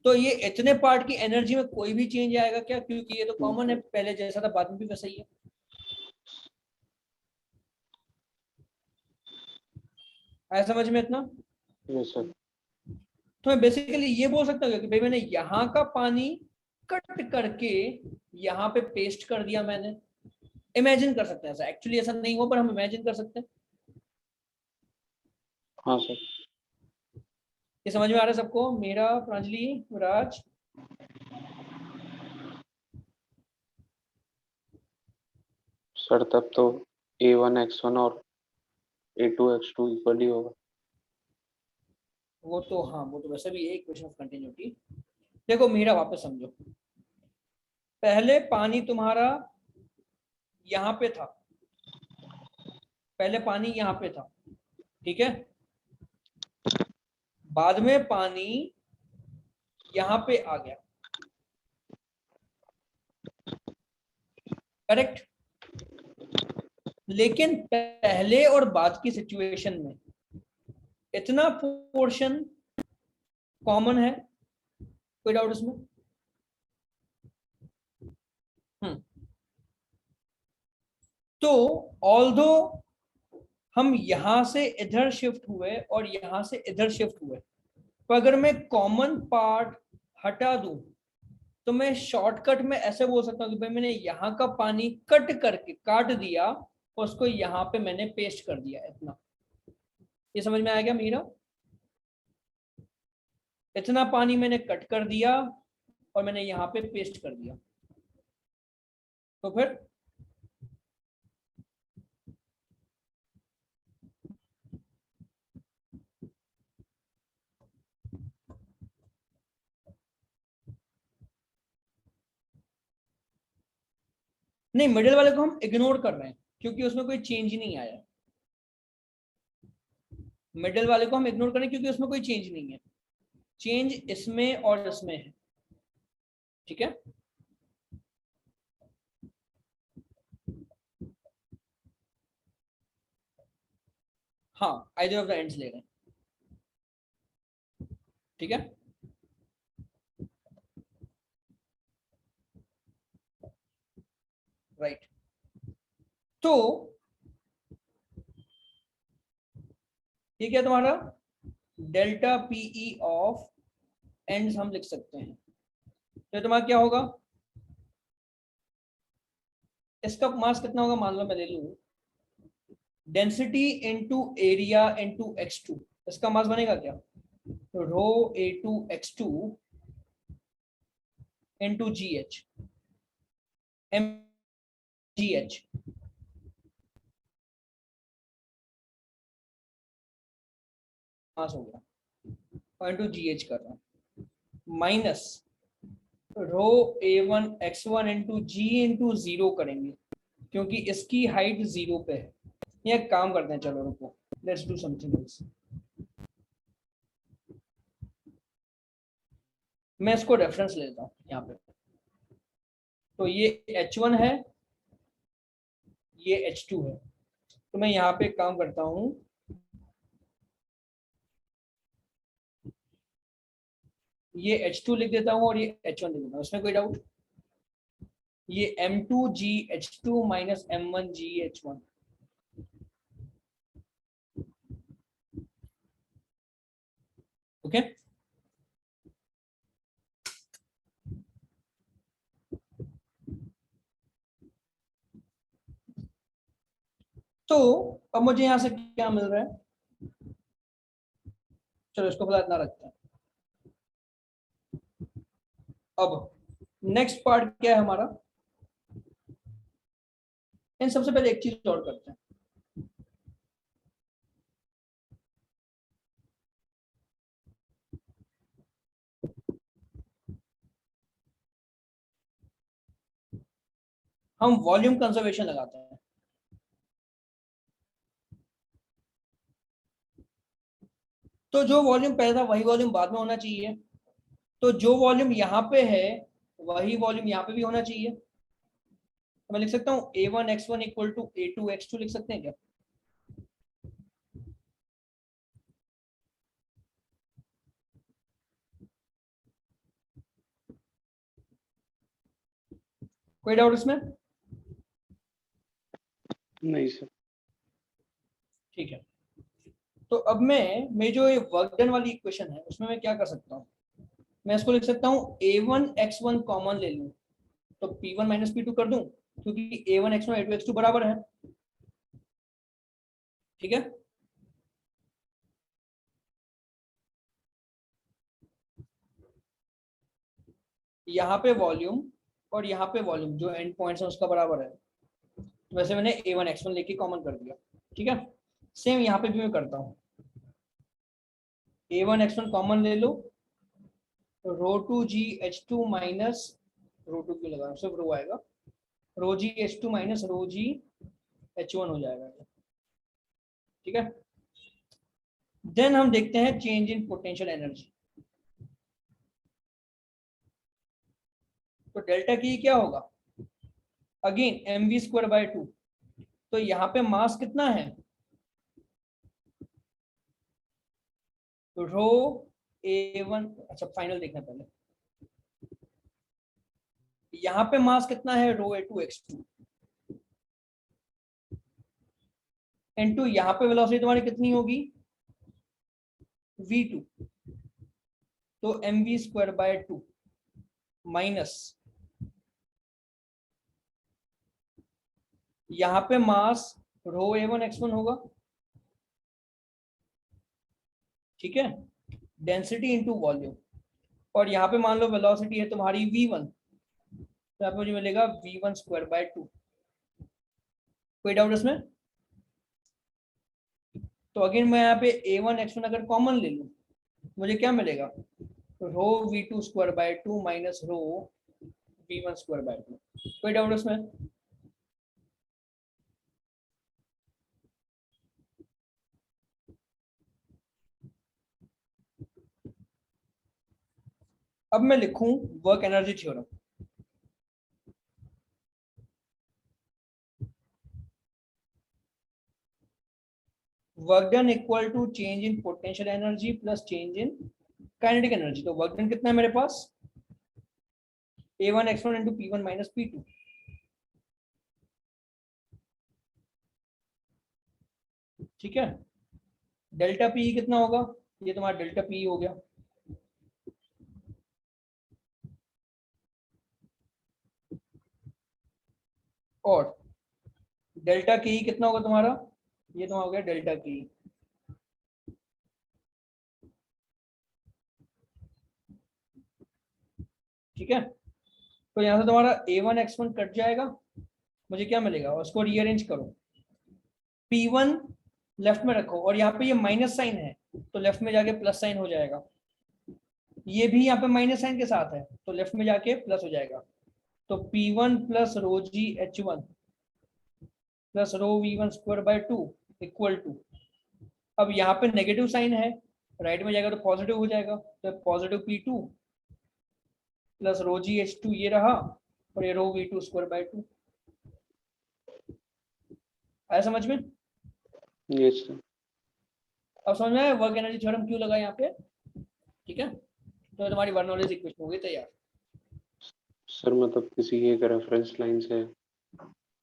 तो ये इतने पार्ट की एनर्जी में कोई भी चेंज आएगा क्या? क्योंकि ये तो कॉमन है, पहले जैसा था बाद में भी वैसा ही है। आया समझ में इतना? Yes sir. तो मैं बेसिकली ये बोल सकता हूँ कि भाई मैंने यहाँ का पानी कट करके यहाँ पे पेस्ट कर दिया मैंने। इमेजिन कर सकते हैं ऐसा, एक्चुअली ऐसा नहीं हो पर हम इमेजिन कर सकते हैं। हाँ सर। ये समझ में आ रहा है सबको? मेरा, प्रांजलि, राज? सर तब तो A1 X1 और A2 X2 इक्वली होगा। वो तो हाँ, वो तो वैसे भी एक क्वेश्चन ऑफ कंटिन्यूटी। देखो मेरा, वापस समझो, पहले पानी तुम्हारा यहाँ पे था, पहले पानी यहाँ पे था, ठीक है? बाद में पानी यहाँ पे आ गया, करेक्ट? लेकिन पहले और बाद की सिचुएशन में इतना पोर्शन कॉमन है, कोई डाउट इसमें? तो ऑल्दो हम यहां से इधर शिफ्ट हुए और यहां से इधर शिफ्ट हुए, तो अगर मैं कॉमन पार्ट हटा दूं तो मैं शॉर्टकट में ऐसे बोल सकता हूँ कि भाई मैंने यहाँ का पानी कट करके काट दिया और उसको यहाँ पे मैंने पेस्ट कर दिया, इतना। ये समझ में आ गया मीरा? इतना पानी मैंने कट कर दिया और मैंने यहाँ पे पेस्ट कर दिया, तो फिर नहीं, मिडिल वाले को हम इग्नोर कर रहे हैं क्योंकि उसमें कोई चेंज ही नहीं आया। मिडिल वाले को हम इग्नोर करें क्योंकि उसमें कोई चेंज नहीं है, चेंज इसमें और इसमें है, ठीक है? हाँ, आइदर ऑफ द एंड्स ले रहे हैं, ठीक है? राइट। तो ये क्या तुम्हारा डेल्टा पीई ऑफ एंड्स हम लिख सकते हैं। तो तुम्हारा क्या होगा, इसका मास कितना होगा? मान लो मैं ले लूं density into area into x2, इसका मास बनेगा क्या? रो A2 x2 into GH mgh, मास हो गया, इनटू GH कर रहा हूं, minus rho A1 x1 into G into 0 करेंगे क्योंकि इसकी हाइट 0 पे है। ये काम करते हैं, चलो रुको, लेट्स डू समथिंग एल्स। मैं इसको रेफरेंस लेता हूँ यहाँ पे, तो ये H1 है, ये H2 है। तो मैं यहाँ पे काम करता हूँ, ये H2 लिख देता हूँ और ये H1 लिख देता हूँ, इसमें कोई डाउट? ये M2GH2 माइनस M1GH1। ओके, तो अब मुझे यहाँ से क्या मिल रहा है? चलो इसको फिलहाल इतना रखते हैं। अब नेक्स्ट पार्ट क्या है हमारा? इन सबसे पहले एक चीज और करते हैं। हम वॉल्यूम कंजर्वेशन लगाते हैं। तो जो वॉल्यूम पहले था वही वॉल्यूम बाद में होना चाहिए, तो जो वॉल्यूम यहाँ पे है वही वॉल्यूम यहाँ पे भी होना चाहिए। तो मैं लिख सकता हूँ A1x1 इक्वल टू A2x2, लिख सकते हैं क्या? कोई डाउट इसमें? नहीं सर। ठीक है, तो अब मैं जो ये वर्क डन वाली इक्वेशन है उसमें मैं क्या कर सकता हूँ? मैं इसको लिख सकता हूँ A1x1 कॉमन ले लूँ तो P1 माइनस P2 कर दूं, क्योंकि A1x1 A2x2 बराबर है। ठीक है, यहाँ पे वॉल्यूम और यहाँ पे वॉल्यूम जो एंड पॉइंट्स है उसका बराबर है, तो वैसे मैंने A1x1 लेके कॉमन कर दिया। ठीक है, सेम यहाँ पे भी मैं करता हूँ, A1x1 कॉमन ले लो, ρ2GH2 माइनस ρ2 क्यों लगा, सिर्फ रो आएगा, ρGH2 माइनस ρGH1 हो जाएगा। ठीक है, देन हम देखते हैं चेंज इन पोटेंशियल एनर्जी। तो डेल्टा की क्या होगा? Again mv²/2। तो यहाँ पे मास कितना है? रो A1, अच्छा फाइनल देखना पहले, यहाँ पे मास कितना है? रो A2x2 इनटू यहाँ पे वेलोसिटी तुम्हारी कितनी होगी? v2। तो mv²/2 माइनस यहाँ पे मास रो A1x1 होगा। ठीक है, डेंसिटी इंटू वॉल्यूम, और यहाँ पे मान लो वेलोसिटी है तुम्हारी v1, तो यहाँ पे मुझे मिलेगा v1²/2। कोई डाउट इसमें? तो अगेन मैं यहाँ पे A1x1 अगर कॉमन ले लूँ मुझे क्या मिलेगा? Rho v2²/2 minus rho v1²/2। कोई डाउट इसमें? अब मैं लिखूं work energy theorem. Work done equal to change in potential energy plus change in kinetic energy. तो वर्क डन कितना है मेरे पास? A1x1 into P1 minus P2। ठीक है, डेल्टा पी कितना होगा? ये तुम्हारा डेल्टा पी हो गया। और डेल्टा की कितना होगा तुम्हारा? ये तुम्हारा हो गया डेल्टा की। ठीक है, तो यहाँ से तुम्हारा A1x1 कट जाएगा, मुझे क्या मिलेगा? और उसको रीअरेंज करो, P1 लेफ्ट में रखो और यहाँ पे ये माइनस साइन है तो लेफ्ट में जाके प्लस साइन हो जाएगा, ये भी यहाँ पे माइनस साइन के साथ है तो लेफ्ट में जाके प्लस हो जाएगा। तो P1 plus rho GH1 plus rho v1²/2 equal to, अब यहाँ पे नेगेटिव साइन है, राइट में जाएगा तो पॉजिटिव हो जाएगा, तो पॉजिटिव P2 प्लस रो GH2 ये रहा और ये रो V2 स्क्वायर बाय 2। आया समझ में? Yes sir. अब समझ में आया वर्क एनर्जी थ्योरम क्यों लगा यहाँ पे? ठीक है, तो तुम्हारी बर्नौलीज इक्वेशन हो गई तैयार। सर मतलब किसी एक रेफरेंस लाइन से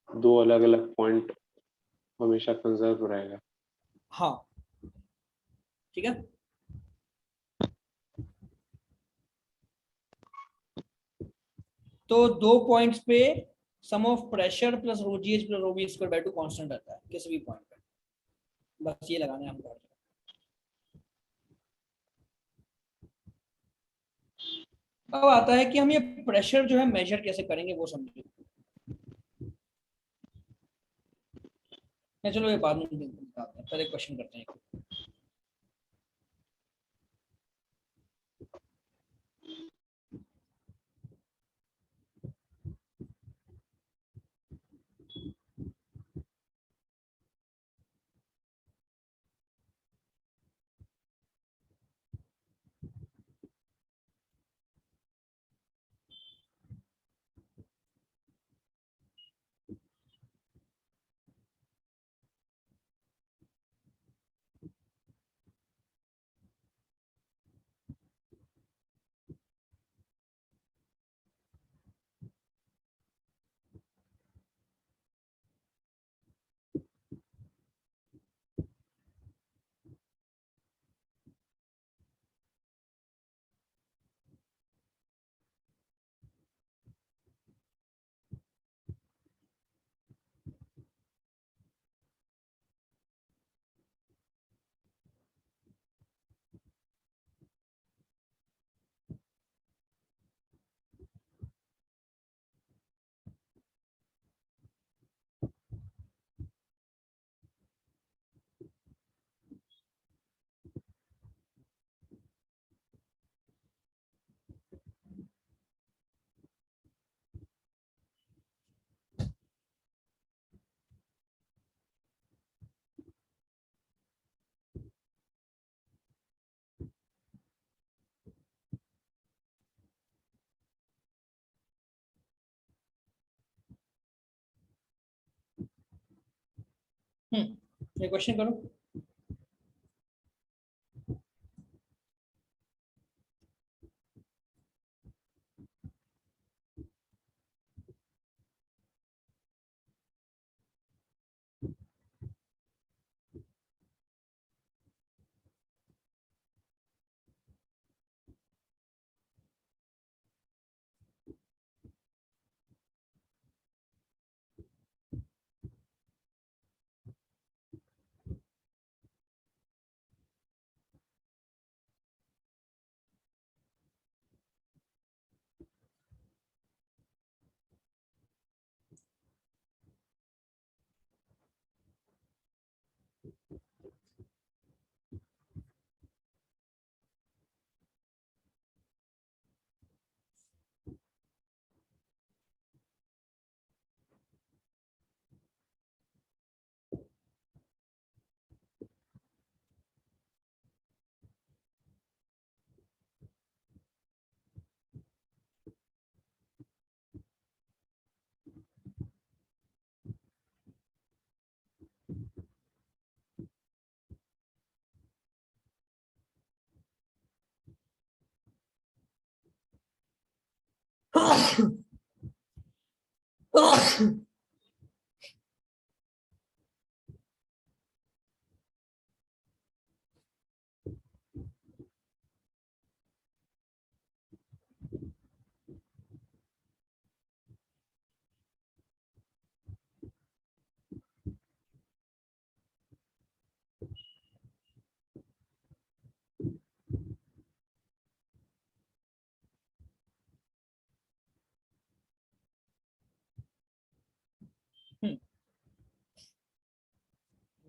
दो अलग अलग पॉइंट हमेशा कंजर्व रहेगा। हाँ ठीक है, तो दो पॉइंट्स पे sum of pressure plus rho G H plus rho B square by 2 constant रहता है किसी भी पॉइंट पे, बस ये लगाना है हमको। अब आता है कि हम ये प्रेशर जो है मेजर कैसे करेंगे वो समझिए। चलो ये बाद में बताते हैं, पहले क्वेश्चन करते हैं। ये क्वेश्चन करो।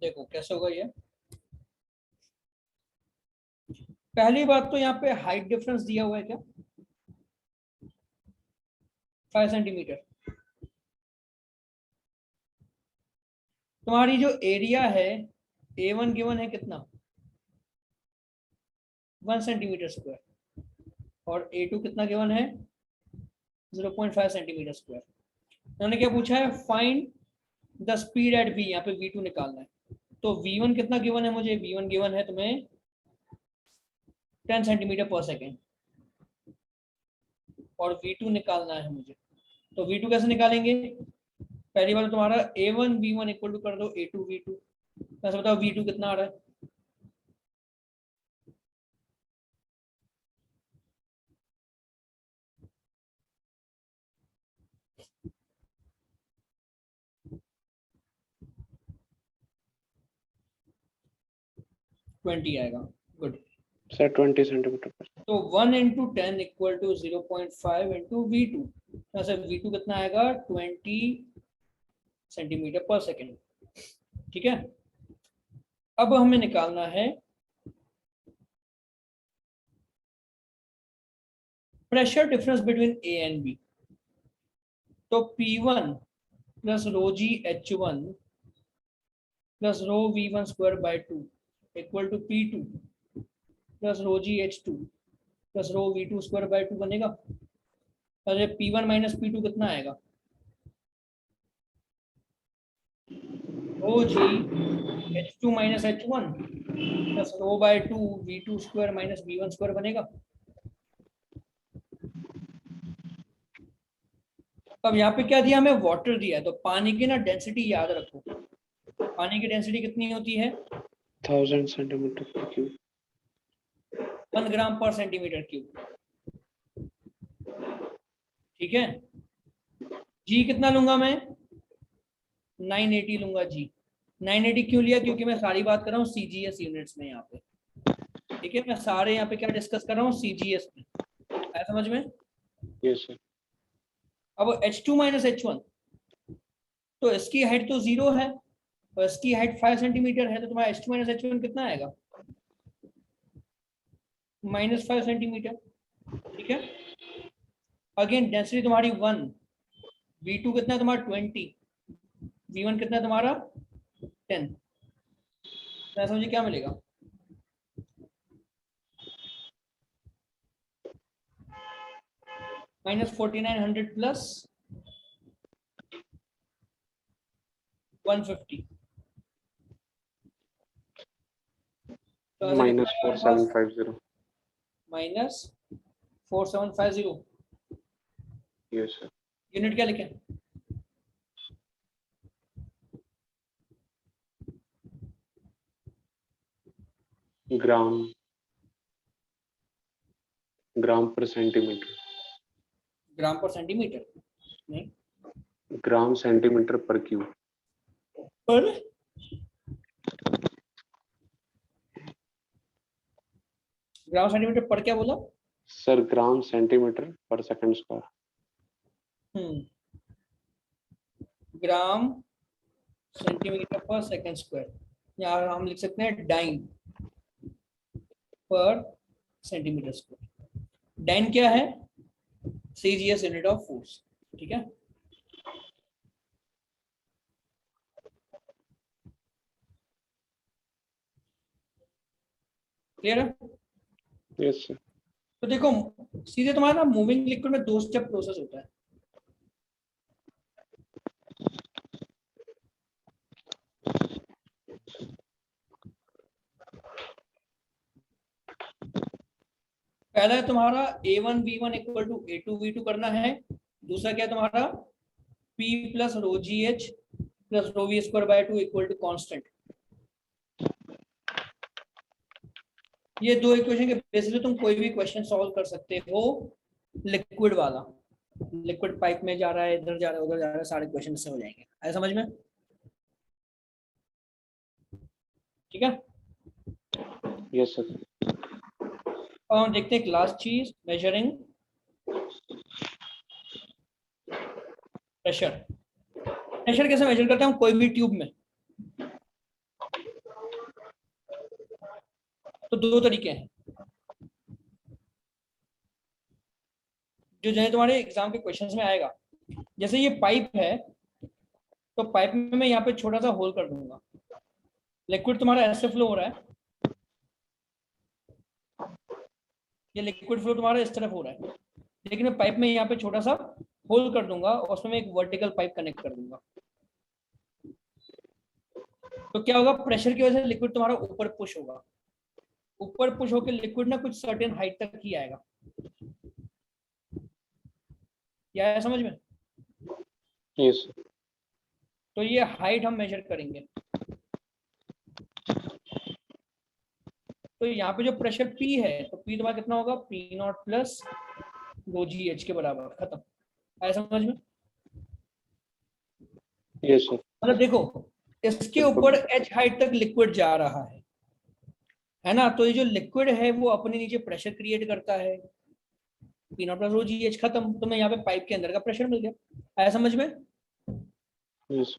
देखो कैसे होगा ये। पहली बात तो यहाँ पे हाइट डिफरेंस दिया हुआ है क्या? 5 सेंटीमीटर। तुम्हारी जो एरिया है A1 गिवन है कितना? 1 सेंटीमीटर स्क्वायर। और A2 कितना गिवन है? 0.5 सेंटीमीटर स्क्वायर। उन्होंने क्या पूछा है, find the speed at v, यहाँ पे v2 निकालना है। तो v1 कितना गिवन है मुझे, v1 गिवन है तुम्हें 10 सेंटीमीटर पर सेकेंड, और v2 निकालना है मुझे। तो v2 कैसे निकालेंगे, पहली बार तुम्हारा a1 v1 इक्वल टू कर दो a2 v2। ऐसा बताओ v2 कितना आ रहा है, ट्वेंटी आएगा। गुड सर 20 सेंटीमीटर पर। तो 1 into 10 equal to 0.5 into v2, ऐसे v2 कितना आएगा 20 सेंटीमीटर पर सेकेंड। ठीक है, अब हमें निकालना है pressure difference between A and B. तो P1 plus rho G H1 plus rho V1 square by 2 equal to P2 plus rho G H2 plus rho V2 square by 2 बनेगा। अरे P1 माइनस P2 कितना आएगा, rho G H2 minus H1 plus rho by 2 V2 square minus V1 square बनेगा। अब यहाँ पे क्या दिया, हमें वाटर दिया है, तो पानी की ना डेंसिटी याद रखो, पानी की डेंसिटी कितनी होती है 1000 सेंटीमीटर पर क्यूब, 1 ग्राम पर सेंटीमीटर क्यूब। ठीक है, जी कितना लूंगा मैं 980 लूंगा जी। 980 क्यों लिया, क्योंकि मैं सारी बात कर रहा हूँ सीजीएस यूनिट्स में यहाँ पे। ठीक है, मैं सारे यहाँ पे क्या डिस्कस कर रहा हूँ सीजीएस में, आया समझ में। Yes sir. अब H2 माइनस H1, तो इसकी हाइट तो 0 है और इसकी हाइट 5 सेंटीमीटर है, तो तुम्हारा H2 माइनस H1 कितना आएगा -5 सेंटीमीटर। ठीक है, अगेन डेंसिटी तुम्हारी 1, V2 कितना है तुम्हारा 20, V1 कितना है तुम्हारा 10। तो समझिए क्या मिलेगा, -4900 प्लस 150, तो ऐसा कितना है हमारे पास -4750। -4750। Yes sir. यूनिट क्या लिखें, ग्राम, ग्राम पर सेंटीमीटर, ग्राम पर सेंटीमीटर नहीं, ग्राम सेंटीमीटर पर क्यूब। पर ग्राम सेंटीमीटर पर क्या बोला सर ग्राम सेंटीमीटर पर सेकंड स्क्वायर। ग्राम सेंटीमीटर पर सेकंड स्क्वायर, या हम लिख सकते हैं डाइन पर सेंटीमीटर स्क्वायर। डाइन क्या है, सीजीएस यूनिट ऑफ फोर्स। ठीक है, क्लियर है। Yes sir. तो देखो सीधे तुम्हारा मूविंग लिक्विड में 2 स्टेप प्रोसेस होता है। पहला है तुम्हारा A1 V1 equal to A2 V2 करना है। दूसरा क्या है तुम्हारा P plus rho G H plus rho V square by 2 equal to constant. ये 2 इक्वेशन के बेसिस पे तुम कोई भी क्वेश्चन सॉल्व कर सकते हो। लिक्विड वाला, लिक्विड पाइप में जा रहा है, इधर जा रहा है, उधर जा रहा है, सारे क्वेश्चन से हो जाएंगे। आया समझ में। ठीक है, यस सर। अब हम देखते हैं एक लास्ट चीज, मेजरिंग प्रेशर। प्रेशर कैसे मेजर करते हैं हम कोई भी ट्यूब में, तो 2 तरीके हैं जो तुम्हारे एग्जाम के क्वेश्चंस में आएगा। जैसे ये पाइप है, तो पाइप में मैं यहाँ पे छोटा सा होल कर दूंगा, लिक्विड तुम्हारा ऐसे फ्लो हो रहा है, ये लिक्विड फ्लो तुम्हारा इस तरफ हो रहा है, लेकिन मैं पाइप में यहाँ पे छोटा सा होल कर दूंगा और उसमें मैं एक वर्टिकल पाइप कनेक्ट कर दूंगा। तो क्या होगा, प्रेशर की वजह से लिक्विड तुम्हारा ऊपर पुश होगा, ऊपर पुश होकर लिक्विड ना कुछ सर्टेन हाइट तक ही आएगा। क्या है समझ में? यस तो ये हाइट हम मेजर करेंगे। तो यहाँ पे जो प्रेशर P है, तो P तुम्हारा कितना होगा, P not plus rho G H के बराबर, खत्म। आया समझ में? Yes sir. मतलब देखो, इसके इसको ऊपर H हाइट तक लिक्विड जा रहा है ना, तो ये जो लिक्विड है वो अपने नीचे प्रेशर क्रिएट करता है, P not plus rho G H, खत्म। तुम्हें यहाँ पे पाइप के अंदर का प्रेशर मिल गया। आया समझ में? यस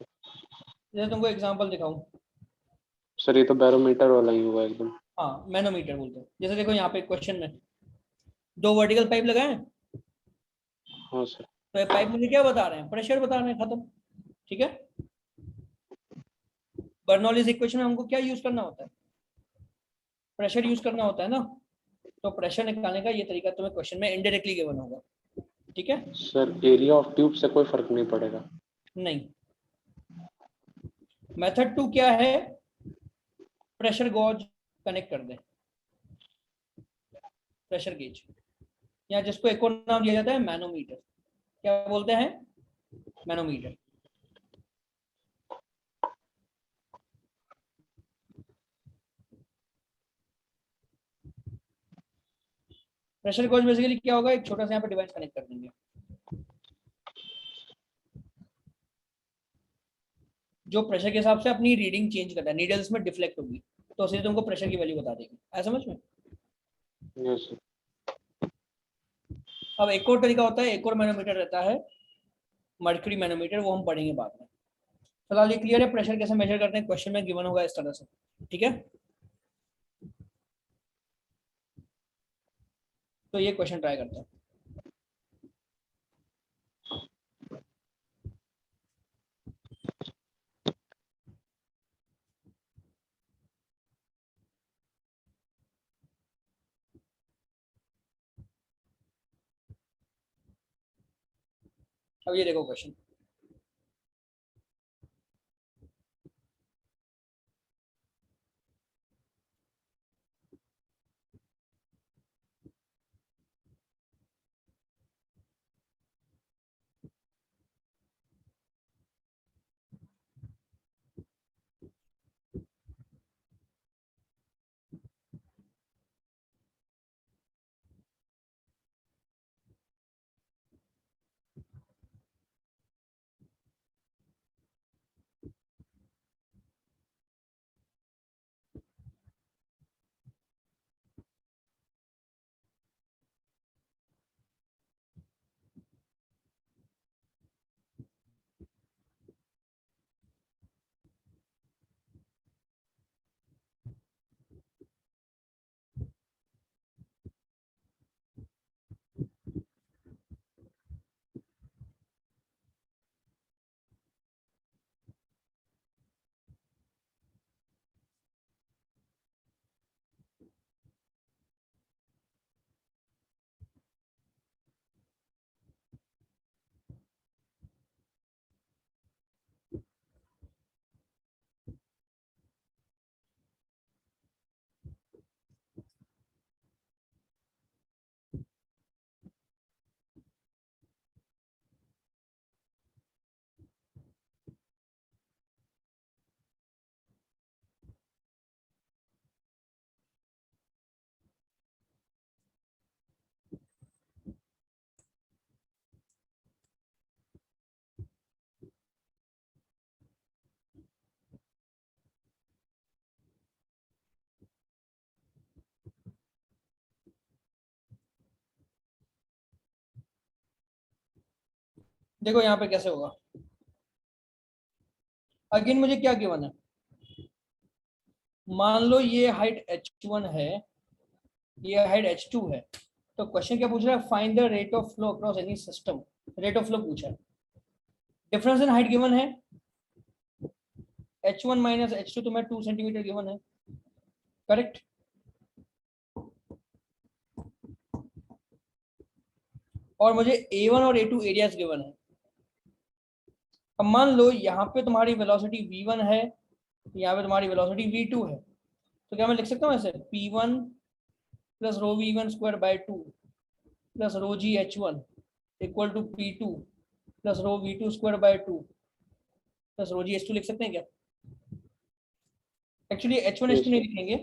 जैसे तुमको एग्जांपल दिखाऊं, सर, ये तो बैरोमीटर वाला ही हुआ एकदम। हाँ मैनोमीटर बोलते हैं। जैसे देखो यहाँ पे क्वेश्चन में दो वर्टिकल पाइप लगाए हैं, हाँ सर। तो ये पाइप मुझे क्या बता रहे हैं, प्रेशर बता रहे हैं, खत्म। ठीक है, बर्नौलीज इक्वेशन में हमको क्या यूज करना होता है, प्रेशर यूज करना होता है ना। तो प्रेशर निकालने का ये तरीका तुम्हें क्वेश्चन में इनडायरेक्टली गिवन होगा। ठीक है, सर एरिया ऑफ ट्यूब से कोई फर्क नहीं पड़ेगा? नहीं। मेथड 2 क्या है, प्रेशर गॉज कनेक्ट कर दे, प्रेशर गेज, या जिसको एक और नाम दिया जाता है मैनोमीटर। क्या बोलते हैं, मैनोमीटर। प्रेशर गॉज बेसिकली क्या होगा, एक छोटा सा यहाँ पे डिवाइस कनेक्ट कर देंगे, जो प्रेशर के हिसाब से अपनी रीडिंग चेंज करता है, नीडल्स में डिफ्लेक्ट होगी, तो उसे तुमको प्रेशर की वैल्यू बता देगी। ऐसा समझ में? Yes sir. अब एक और तरीका होता है, एक और मैनोमीटर रहता है, मर्क्यूरी मैनोमीटर, वो हम पढ़ेंगे बाद में। फिलहाल ये क्लियर है, प्रेशर कैसे मेजर करते हैं, क्वेश्चन में गिवन होगा इस तरह से। ठीक है, तो ये क्वेश्चन ट्राई करते हैं। अब ये देखो क्वेश्चन, देखो यहाँ पे कैसे होगा। अगेन मुझे क्या गिवन है, मान लो ये हाइट h1 है, ये हाइट h2 है, तो क्वेश्चन क्या पूछ रहा है, find the rate of flow across any system. Rate of flow पूछा है, डिफरेंस इन हाइट गिवन है, h1 माइनस h2 तुम्हें 2 सेंटीमीटर गिवन है, करेक्ट। और मुझे A1 और A2 एरियाज गिवन है। अब मान लो यहाँ पे तुम्हारी वेलोसिटी V1 है, यहाँ पे तुम्हारी वेलोसिटी V2 है, तो क्या मैं लिख सकता हूँ ऐसे P1 plus rho V1 square by 2 plus rho G H1 equal to P2 plus rho V2 square by 2 plus rho G H2 लिख सकते हैं क्या? एक्चुअली H1 H2 नहीं लिखेंगे,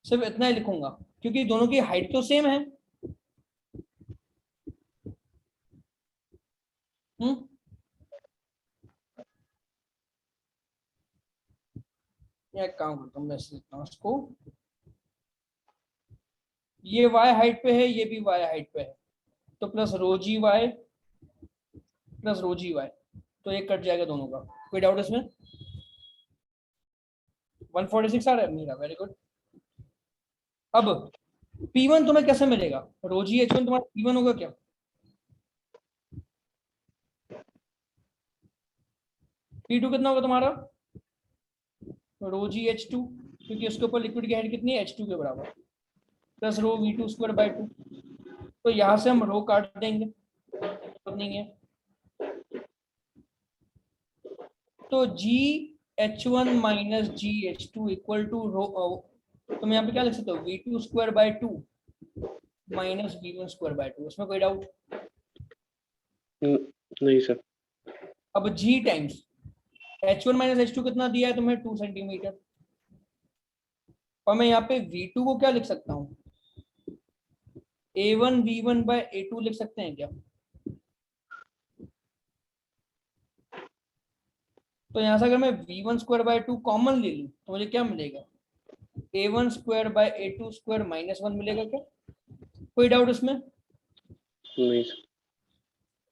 सिर्फ इतना ही लिखूंगा क्योंकि दोनों की हाइट तो सेम है। एक काम करता हूँ मैं इसको, ये y हाइट पे है, ये भी y हाइट पे है, तो प्लस रो जी वाई प्लस रो जी वाई, तो एक कट जाएगा दोनों का। कोई डाउट इसमें? 146 आ रहा है मेरा, वेरी गुड। अब P1 तुम्हें कैसे मिलेगा? रो जी H1 तुम्हारा P1 होगा क्या? P2 कितना होगा तुम्हारा? रो जी H2, क्योंकि उसके ऊपर लिक्विड की हाइट कितनी है? H2 के बराबर, plus rho V2 square by 2। तो यहां से हम रो काट देंगे, नहीं है तो G H1 minus G H2 equal to rho, तुम यहाँ पे क्या लिख सकते हो? V2 square by 2 minus V1 square by 2। उसमें कोई डाउट? नहीं सर। अब G times H1 minus H2 कितना दिया है तुम्हें? 2 सेंटीमीटर। और मैं यहाँ पे V2 को क्या लिख सकता हूँ? A1 V1 बाय A2 लिख सकते हैं क्या? तो यहाँ से अगर मैं V1 स्क्वायर बाय 2 कॉमन ले लूँ तो मुझे क्या मिलेगा? A1 square by A2 square minus 1 मिलेगा क्या? कोई डाउट इसमें? नहीं सर।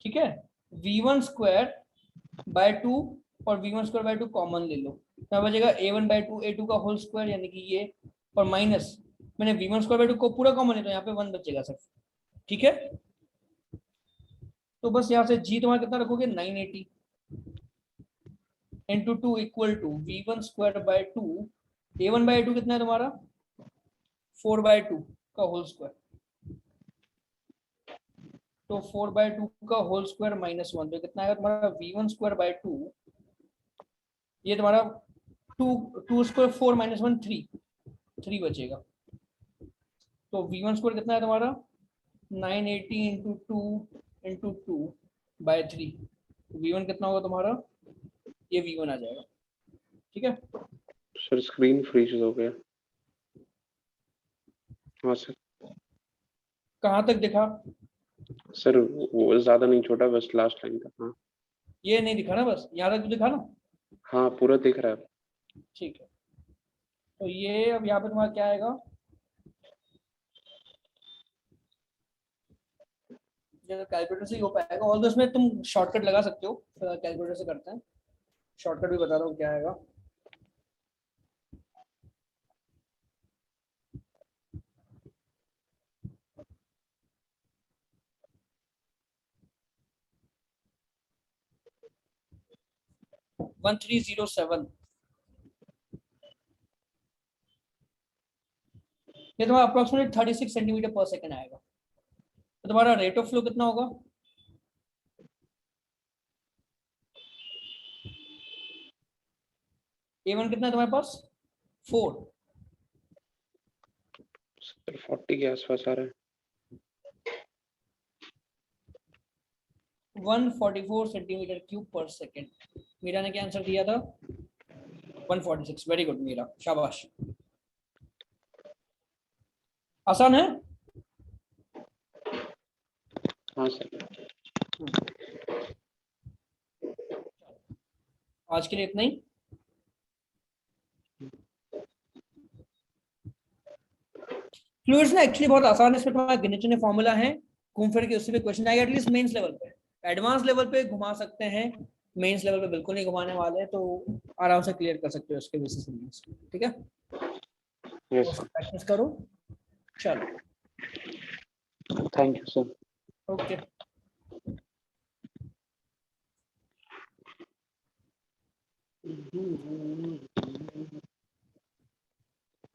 ठीक है, V1 स्क्वायर बाय 2 और V1 स्क्वायर बाय 2 कॉमन ले लो, क्या बचेगा? A1 बाय 2 A2 का होल स्क्वायर, यानी कि ये, और माइनस मैंने V1 स्क्वायर बाय 2 को पूरा कॉमन है तो यहाँ पे 1 बचेगा सिर्फ। ठीक है, तो बस यहाँ से G तुम्हारा कितना रखोगे? 980 into 2 equal to V1 square by 2, A1 by 2 कितना है तुम्हारा? 4 बाय 2 का होल स्क्वायर, तो 4 बाय 2 का होल स्क्वायर माइनस 1, तो कितना आएगा तुम्हारा? V1 स्क्वायर बाय 2, ये तुम्हारा 2 स्क्वायर 4 माइनस 1 3 बचेगा। तो V1 स्क्वायर कितना है तुम्हारा? 980 इंटू 2 इंटू 2 बाय 3, V1 कितना होगा तुम्हारा? ये V1 आ जाएगा। ठीक है सर स्क्रीन फ्रीज हो गया। हाँ सर। कहाँ तक दिखा? सर वो ज्यादा नहीं, छोटा, बस लास्ट लाइन का। हाँ ये नहीं दिखा ना, बस यहाँ तक तो दिखा ना? हाँ पूरा दिख रहा है। ठीक है, तो ये अब यहाँ पे तुम्हारा क्या आएगा? कैलकुलेटर से ही हो पाएगा, और तो उसमें तुम शॉर्टकट लगा सकते हो, कैलकुलेटर से करते हैं। शॉर्टकट भी बता रहा हूँ क्या आएगा। वन 1307, ये तुम्हारा अप्रोक्सीमेट 36 सेंटीमीटर पर सेकेंड आएगा। तो तुम्हारा रेट ऑफ फ्लो कितना होगा? A1 कितना है तुम्हारे पास? 4, सर 40 के आसपास आ रहा है। 144 सेंटीमीटर क्यूब पर सेकेंड। मीरा ने क्या आंसर दिया था? 146। वेरी गुड मीरा, शाबाश। आसान है? हाँ सर। आज के लिए इतना ही। फ्लूइड्स ना एक्चुअली बहुत आसान है, इसमें तुम्हारा गिने चुने फॉर्मूला है, घूम फिर के उससे भी क्वेश्चन आएगा एटलीस्ट मेंस लेवल पे। एडवांस लेवल पे घुमा सकते हैं, मेंस लेवल पे बिल्कुल नहीं घुमाने वाले, तो आराम से क्लियर कर सकते हो उसके बेसिस पे। ठीक है, यस तो सर। प्रैक्टिस करो। चलो, थैंक यू सर। ओके।